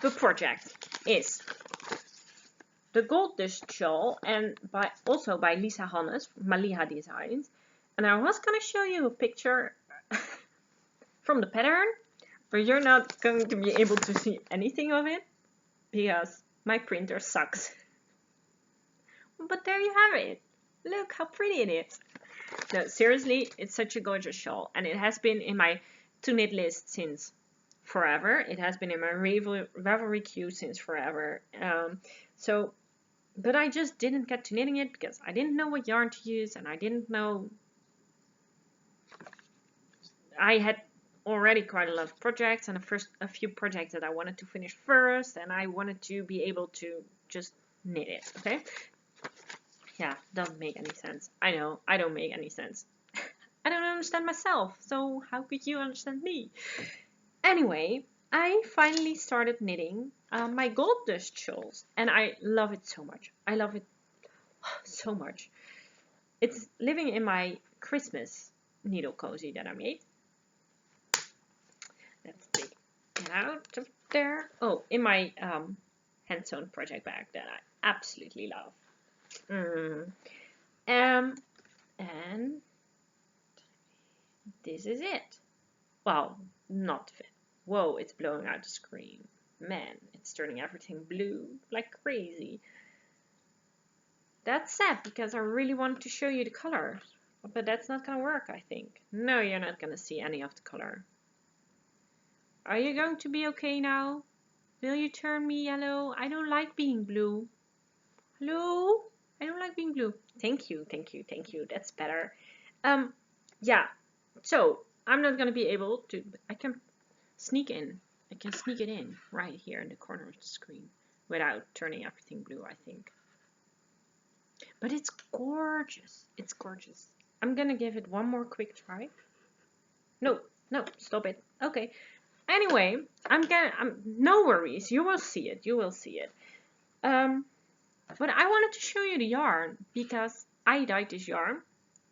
the project is the Gold Dust Shawl, and also by Lisa Hannes, Maliha Designs. And I was gonna show you a picture from the pattern, but you're not going to be able to see anything of it because my printer sucks. But there you have it. Look how pretty it is. No, seriously, it's such a gorgeous shawl, and it has been in my to knit list since forever. It has been in my Ravelry queue since forever. But I just didn't get to knitting it because I didn't know what yarn to use, and I didn't know. I had already quite a lot of projects, and a few projects that I wanted to finish first, and I wanted to be able to just knit it. Okay. Yeah, doesn't make any sense. I know, I don't make any sense. I don't understand myself, so how could you understand me? Anyway, I finally started knitting my Gold Dust shawls, and I love it so much. I love it so much. It's living in my Christmas needle cozy that I made. Let's take it out of there. Oh, in my hand sewn project bag that I absolutely love. And this is it. Well, not fit. Whoa, it's blowing out the screen. Man, it's turning everything blue like crazy. That's sad because I really wanted to show you the colors. But that's not gonna work, I think. No, you're not gonna see any of the color. Are you going to be okay now? Will you turn me yellow? I don't like being blue. Hello? I don't like being blue. Thank you, thank you, thank you. That's better. Yeah. So, I'm not gonna be able to... I can sneak in. I can sneak it in right here in the corner of the screen without turning everything blue, I think. But it's gorgeous. It's gorgeous. I'm gonna give it one more quick try. No, stop it. Okay. Anyway, no worries. You will see it. You will see it. But I wanted to show you the yarn because I dyed this yarn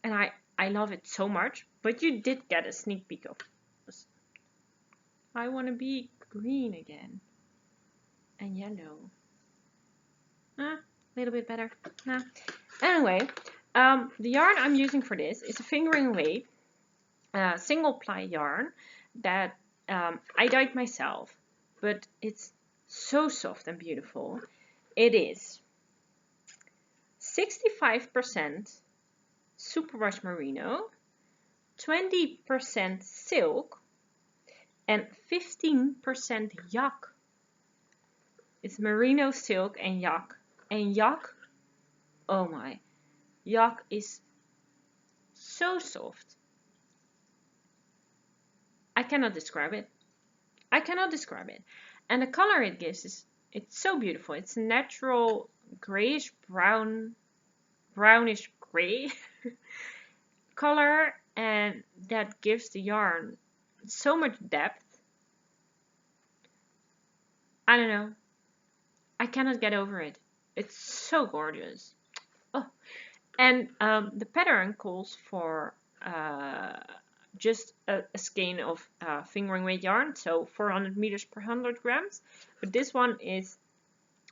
and I love it so much. But you did get a sneak peek of this. I want to be green again and yellow. A little bit better. Nah. Anyway, the yarn I'm using for this is a fingering weight single ply yarn that I dyed myself, but it's so soft and beautiful. It is 65% superwash merino, 20% silk, and 15% yak. It's merino, silk, and yak. And yak, oh my, yak is so soft. I cannot describe it. I cannot describe it. And the color it gives is, it's so beautiful. It's natural grayish brown, brownish gray color, and that gives the yarn so much depth. I don't know. I cannot get over it. It's so gorgeous. Oh, and the pattern calls for just a skein of fingering weight yarn, so 400 meters per 100 grams. But this one is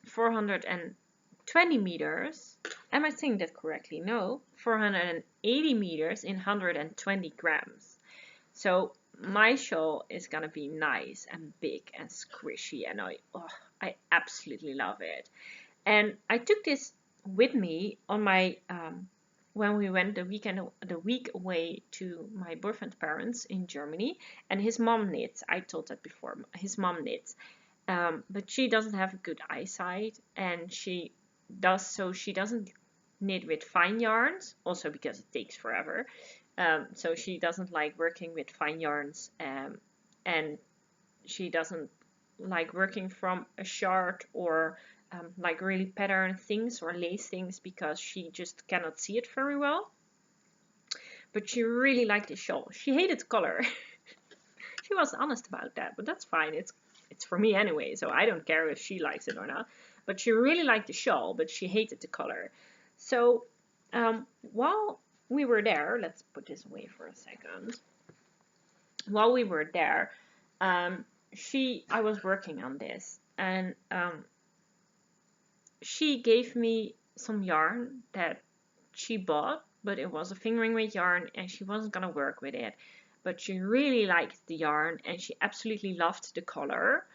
420 meters. Am I saying that correctly? No, 480 meters in 120 grams. So my shawl is gonna be nice and big and squishy, and I absolutely love it. And I took this with me on my when we went the week away to my boyfriend's parents in Germany, and his mom knits. I told that before. His mom knits, but she doesn't have good eyesight, and she doesn't knit with fine yarns, also because it takes forever. So she doesn't like working with fine yarns, and she doesn't like working from a shard or like really pattern things or lace things, because she just cannot see it very well. But she really liked the shawl. She hated the color. She was honest about that, but that's fine. It's for me anyway, so I don't care if she likes it or not. But she really liked the shawl, but she hated the color. So while we were there, let's put this away for a second. While we were there, I was working on this, and she gave me some yarn that she bought, but it was a fingering weight yarn, and she wasn't gonna work with it. But she really liked the yarn, and she absolutely loved the color.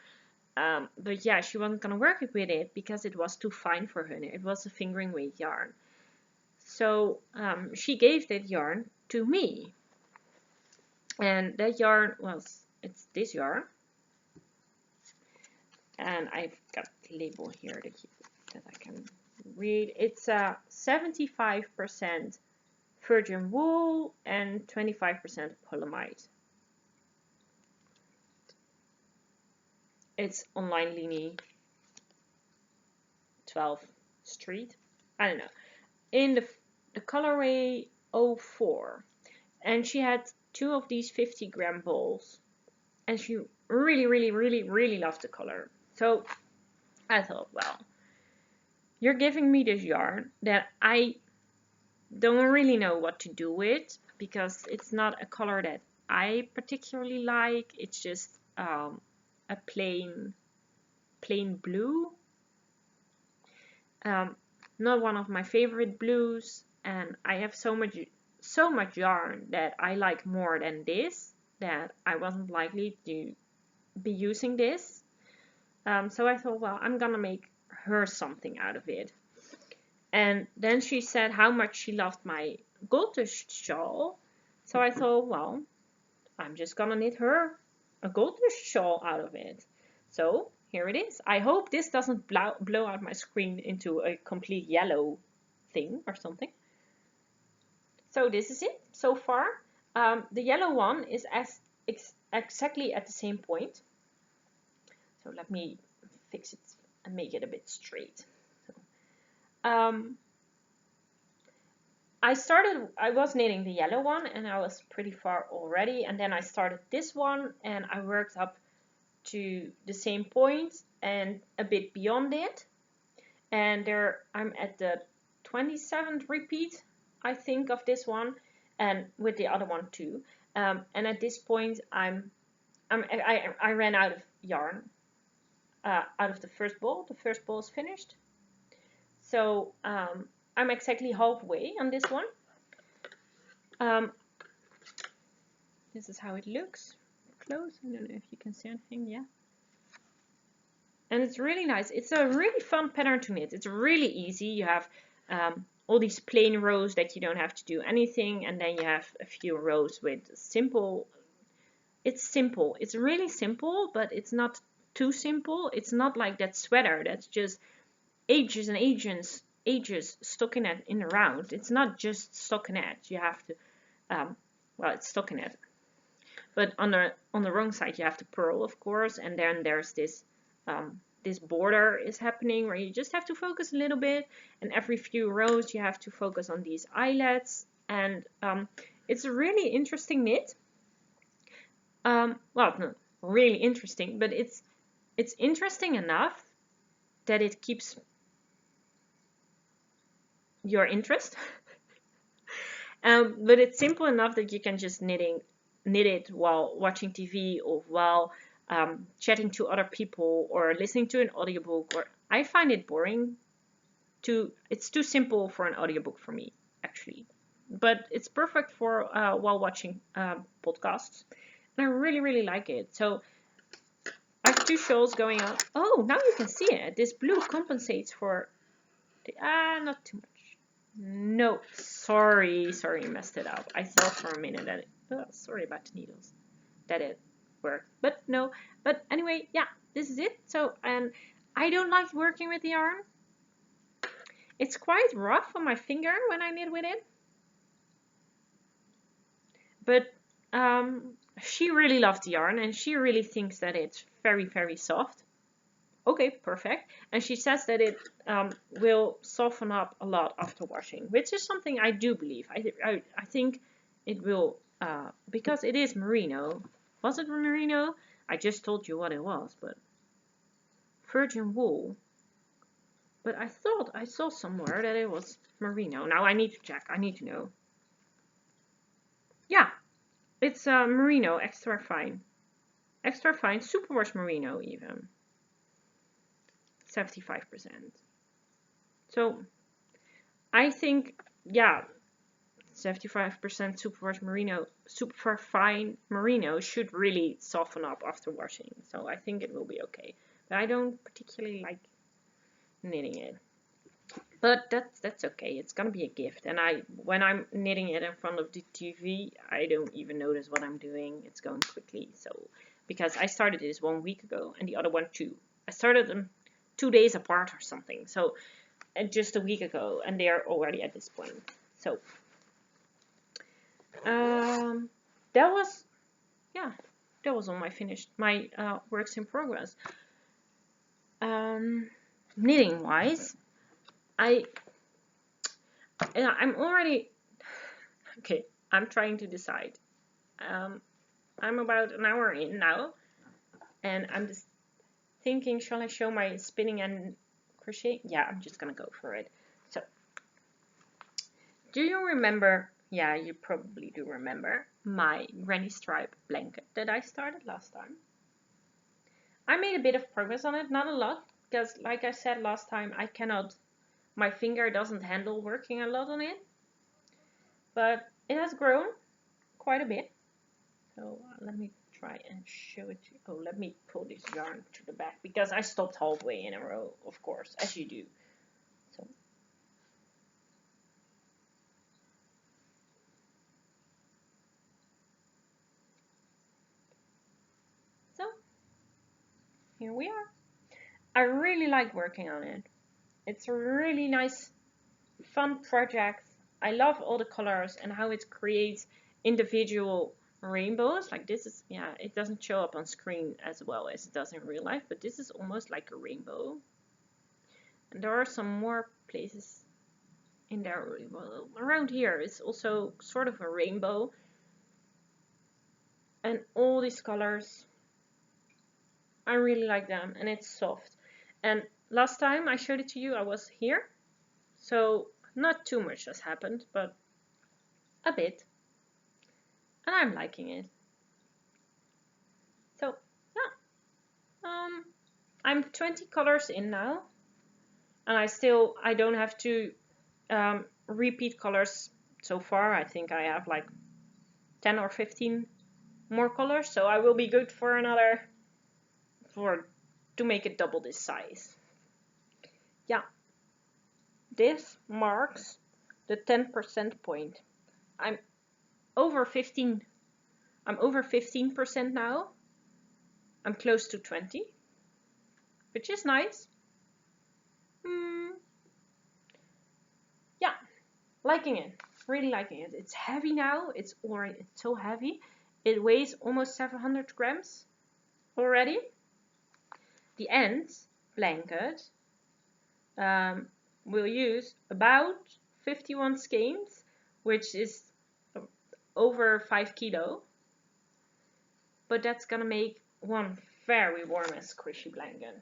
But yeah, she wasn't gonna work with it because it was too fine for her. It was a fingering weight yarn. So she gave that yarn to me. And that yarn it's this yarn. And I've got the label here that I can read. It's 75% virgin wool and 25% polyamide. It's online Line 12th Street. I don't know. In the colorway 04. And she had 2 of these 50-gram balls. And she really, really, really, really loved the color. So I thought, well, you're giving me this yarn that I don't really know what to do with, because it's not a color that I particularly like. It's just a plain blue. Not one of my favorite blues, and I have so much yarn that I like more than this, that I wasn't likely to be using this. So I thought, well, I'm gonna make her something out of it. And then she said how much she loved my goldfish shawl. So I thought, well, I'm just gonna knit her a goldfish shawl out of it. So here it is. I hope this doesn't blow out my screen into a complete yellow thing or something. So this is it so far. The yellow one is exactly at the same point. So let me fix it and make it a bit straight. I was knitting the yellow one, and I was pretty far already, and then I started this one, and I worked up to the same point and a bit beyond it, and I'm at the 27th repeat, I think, of this one, and with the other one too. And at this point I ran out of yarn out of the first ball. The first ball is finished. So I'm exactly halfway on this one. This is how it looks close. I don't know if you can see anything. Yeah. And it's really nice. It's a really fun pattern to knit. It's really easy. You have all these plain rows that you don't have to do anything, and then you have a few rows with simple. It's simple. It's really simple, but it's not too simple. It's not like that sweater that's just ages and ages stockinette in a round. It's not just stockinette. You have to, well, it's stockinette, but on the wrong side you have to purl, of course, and then there's this this border is happening where you just have to focus a little bit, and every few rows you have to focus on these eyelets, and it's a really interesting knit. Well, not really interesting, but it's interesting enough that it keeps your interest. But it's simple enough that you can just knit it while watching TV or while chatting to other people or listening to an audiobook. Or I find it boring. It's too simple for an audiobook for me, actually. But it's perfect for while watching podcasts. And I really, really like it. So I have 2 shawls going on. Oh, now you can see it. This blue compensates for the, not too much. No, sorry, messed it up. I thought for a minute that sorry about the needles, that it worked, but no. But anyway, yeah, this is it. So, and I don't like working with the yarn. It's quite rough on my finger when I knit with it. But she really loves the yarn, and she really thinks that it's very, very soft. Okay, perfect. And she says that it will soften up a lot after washing, which is something I do believe. I think it will, because it is merino. Was it merino? I just told you what it was, but virgin wool. But I thought I saw somewhere that it was merino. Now I need to check. I need to know. Yeah, it's merino, extra fine. Extra fine, superwash merino even. 75%. So I think, yeah, 75% superwash merino, super fine merino should really soften up after washing. So I think it will be okay. But I don't particularly like knitting it. But that's okay. It's gonna be a gift. And when I'm knitting it in front of the TV, I don't even notice what I'm doing. It's going quickly. So because I started this 1 week ago and the other one 2. I started them 2 days apart or something. So just a week ago, and they are already at this point. So that was, yeah, that was all my works in progress. Knitting wise, I'm already, okay, I'm trying to decide. I'm about an hour in now, and I'm just thinking, shall I show my spinning and crochet? Yeah, I'm just gonna go for it. So, do you remember, yeah, you probably do remember, my granny stripe blanket that I started last time? I made a bit of progress on it, not a lot, because like I said last time, my finger doesn't handle working a lot on it, but it has grown quite a bit. So let me try and show it to you. Oh, let me pull this yarn to the back, because I stopped halfway in a row, of course, as you do. So here we are. I really like working on it. It's a really nice, fun project. I love all the colors and how it creates individual rainbows. Like this is, yeah, it doesn't show up on screen as well as it does in real life, but this is almost like a rainbow. And there are some more places in there. Well, around here is also sort of a rainbow. And all these colors, I really like them, and it's soft. And last time I showed it to you, I was here, so not too much has happened, but a bit, and I'm liking it. So yeah, I'm 20 colors in now, And I don't have to repeat colors so far. I think I have like 10 or 15 more colors, so I will be good for to make it double this size. Yeah, this marks the 10% point. I'm over 15%. I'm over 15% now. I'm close to 20, which is nice. Yeah, liking it. Really liking it. It's heavy now. It's so heavy. It weighs almost 700 grams already. The end blanket will use about 51 skeins, which is over 5 kilo. But that's gonna make one very warm and squishy blanket.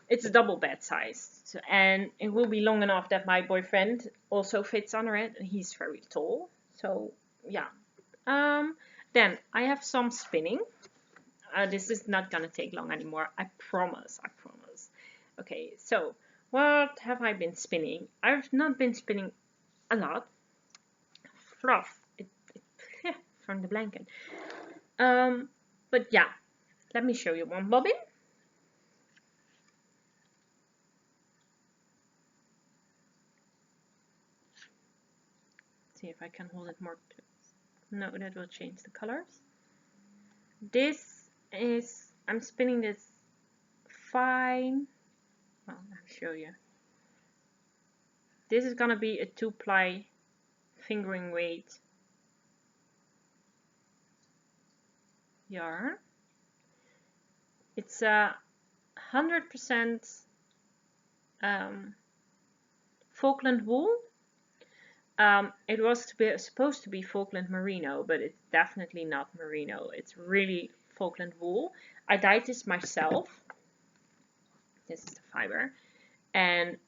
It's a double bed size, and it will be long enough that my boyfriend also fits under it, and he's very tall. So yeah. Then I have some spinning. This is not gonna take long anymore. I promise. Okay, so what have I been spinning? I've not been spinning a lot. Fluff from the blanket. But yeah, let me show you one bobbin. See if I can hold it more close. No, that will change the colors. I'm spinning this fine. Well, I'll show you. This is gonna be a 2-ply fingering weight yarn. It's a 100% Falkland wool. It was supposed to be Falkland merino, but it's definitely not merino. It's really Falkland wool. I dyed this myself. This is the fiber. And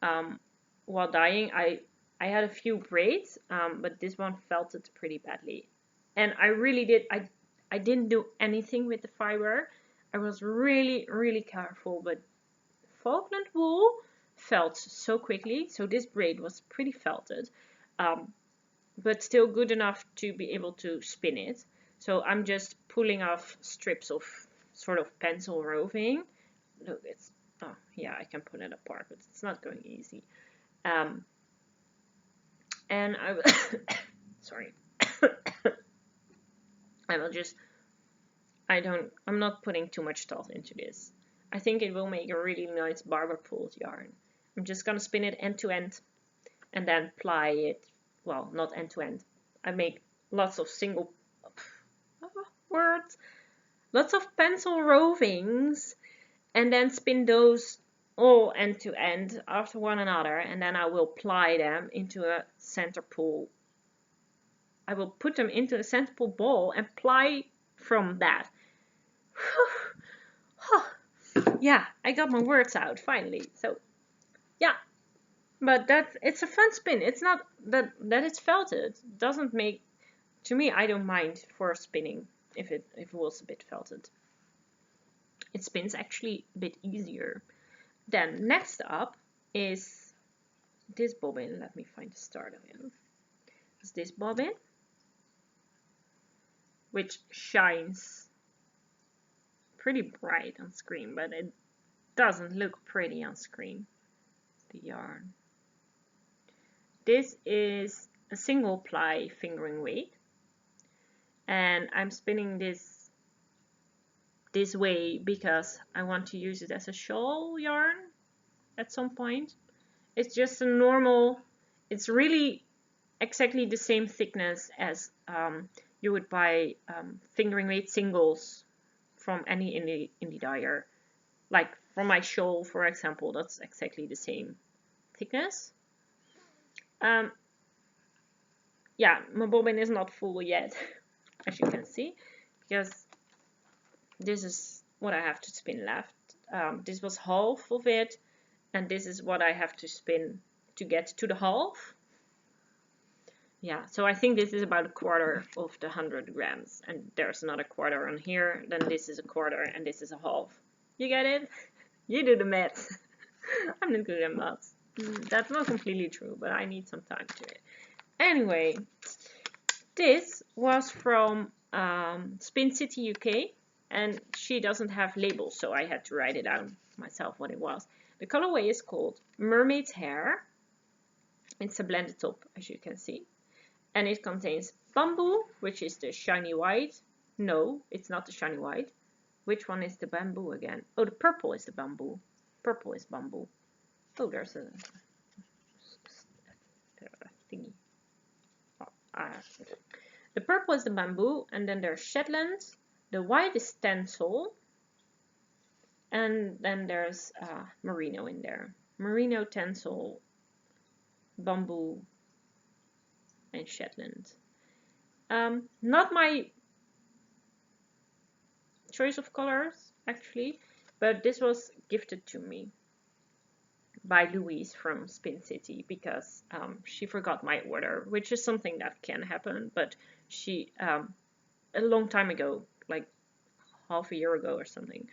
while dyeing, I had a few braids, but this one felted pretty badly. And I really did, I didn't do anything with the fiber. I was really, really careful, but Falkland wool felts so quickly. So this braid was pretty felted. But still good enough to be able to spin it. So I'm just pulling off strips of sort of pencil roving. Look, oh yeah, I can put it apart, but it's not going easy. And I will, sorry. I'm not putting too much thought into this. I think it will make a really nice barber pulled yarn. I'm just gonna spin it end to end and then ply it. Well, not end to end. I make lots of lots of pencil rovings, and then spin those all end to end after one another, and then I will ply them into a center pull. I will put them into a center pull ball and ply from that. Yeah, I got my words out finally. So, yeah. But it's a fun spin. It's not that it's felted. Doesn't make, to me, I don't mind for spinning if it was a bit felted. It spins actually a bit easier. Then next up is this bobbin. Let me find the start of it. It's this bobbin, which shines pretty bright on screen, but it doesn't look pretty on screen. The yarn. This is a single ply fingering weight, and I'm spinning this way because I want to use it as a shawl yarn at some point. It's just a normal, it's really exactly the same thickness as you would buy fingering weight singles from any indie dyer. Like from my shawl, for example, that's exactly the same thickness. Yeah, my bobbin is not full yet, as you can see, because this is what I have to spin left. This was half of it, and this is what I have to spin to get to the half. Yeah, so I think this is about a quarter of the 100 grams, and there's another quarter on here, then this is a quarter, and this is a half. You get it? You do the math. I'm not good at maths. That's not completely true, but I need some time to it. Anyway, this was from Spin City UK, and she doesn't have labels, so I had to write it down myself what it was. The colorway is called Mermaid's Hair. It's a blended top, as you can see. And it contains bamboo, which is the shiny white. No, it's not the shiny white. Which one is the bamboo again? Oh, the purple is the bamboo. Purple is bamboo. Oh, there's a thingy. The purple is the bamboo, and then there's Shetland. The white is tencel. And then there's merino in there. Merino, tencel, bamboo, and Shetland. Not my choice of colors, actually, but this was gifted to me by Louise from Spin City because she forgot my order, which is something that can happen, but she, a long time ago, like half a year ago or something,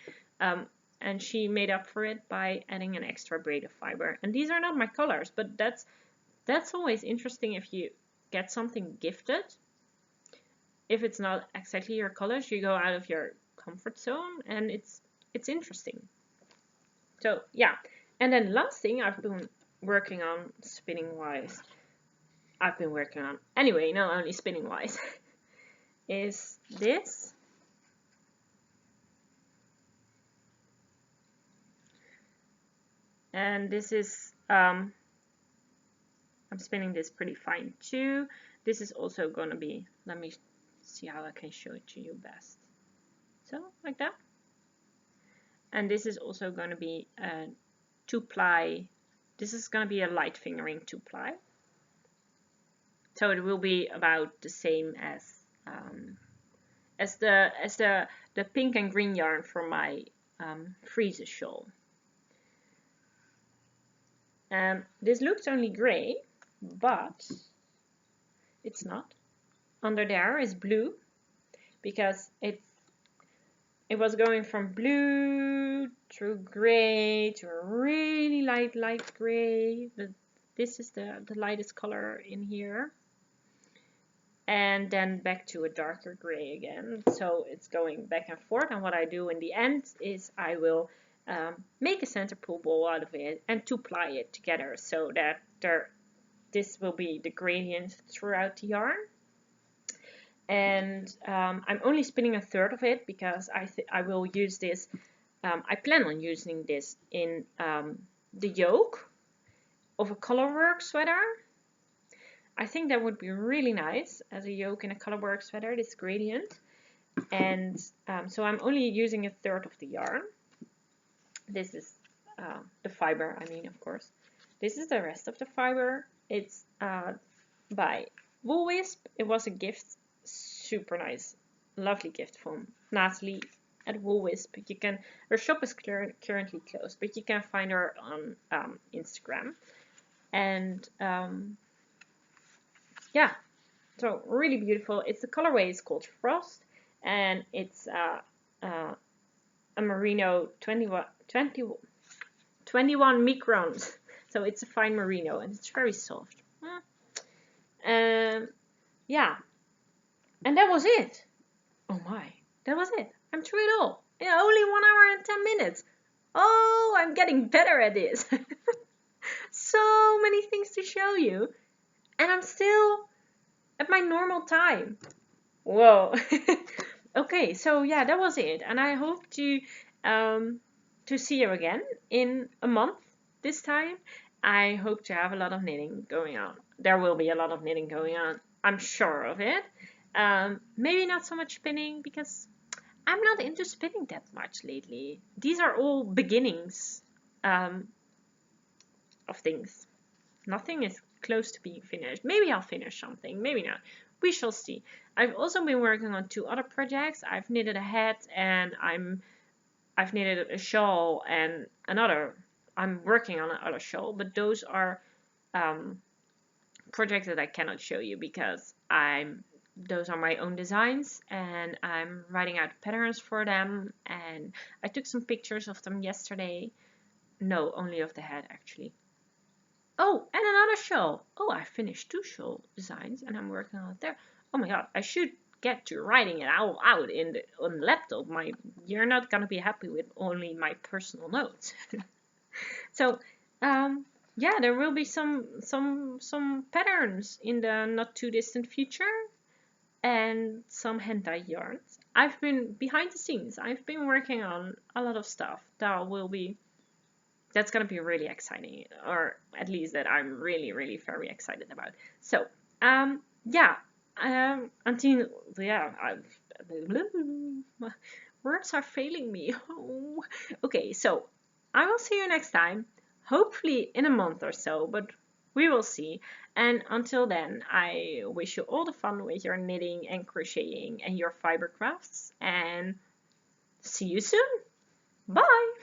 and she made up for it by adding an extra braid of fiber. And these are not my colors, but that's always interesting if you get something gifted. If it's not exactly your colors, you go out of your comfort zone, and it's interesting. So yeah, and then last thing I've been working on spinning wise, anyway, not only spinning wise, is this. And this is, I'm spinning this pretty fine too. This is also going to be, let me see how I can show it to you best. So, like that. And this is also going to be a 2-ply. This is going to be a light fingering 2-ply. So it will be about the same as the pink and green yarn from my Frieze shawl. This looks only grey, but it's not. Under there is blue, because it was going from blue through grey to a really light grey. This is the lightest color in here. And then back to a darker grey again. So it's going back and forth. And what I do in the end is I will make a center pull ball out of it and 2-ply it together so that this will be the gradient throughout the yarn. And I'm only spinning a third of it because I will use this. I plan on using this in the yoke of a colorwork sweater. I think that would be really nice as a yoke in a colorwork sweater, this gradient. And so I'm only using a third of the yarn. This is the fiber, I mean, of course. This is the rest of the fiber. It's by Wool Wisp. It was a gift, super nice, lovely gift from Natalie at Wool Wisp. You can, her shop is currently closed, but you can find her on Instagram. And yeah, so really beautiful. It's the colorway is called Frost, and it's a merino 21 microns. So it's a fine merino, and it's very soft. Yeah, and that was it. Oh my, that was it. I'm through it all. Yeah, only 1 hour and 10 minutes. Oh, I'm getting better at this. So many things to show you, and I'm still at my normal time. Whoa. Okay, so yeah, that was it, and I hope to see you again in a month this time. I hope to have a lot of knitting going on. There will be a lot of knitting going on, I'm sure of it. Maybe not so much spinning, because I'm not into spinning that much lately. These are all beginnings of things. Nothing is close to being finished. Maybe I'll finish something, maybe not. We shall see. I've also been working on 2 other projects. I've knitted a hat, and I've knitted a shawl and another. I'm working on another shawl, but those are projects that I cannot show you because those are my own designs, and I'm writing out patterns for them, and I took some pictures of them yesterday. No, only of the head actually. Oh, and another shawl. Oh, I finished 2 shawl designs and I'm working on it there. Oh my god, I should get to writing it all out on the laptop. You're not gonna be happy with only my personal notes. So, yeah, there will be some patterns in the not too distant future and some hand-dyed yarns. I've been behind the scenes. I've been working on a lot of stuff that's gonna be really exciting, or at least that I'm really, really very excited about. So, yeah, until yeah, words are failing me. Oh. Okay, so I will see you next time, hopefully in a month or so, but we will see. And until then, I wish you all the fun with your knitting and crocheting and your fiber crafts, and see you soon. Bye!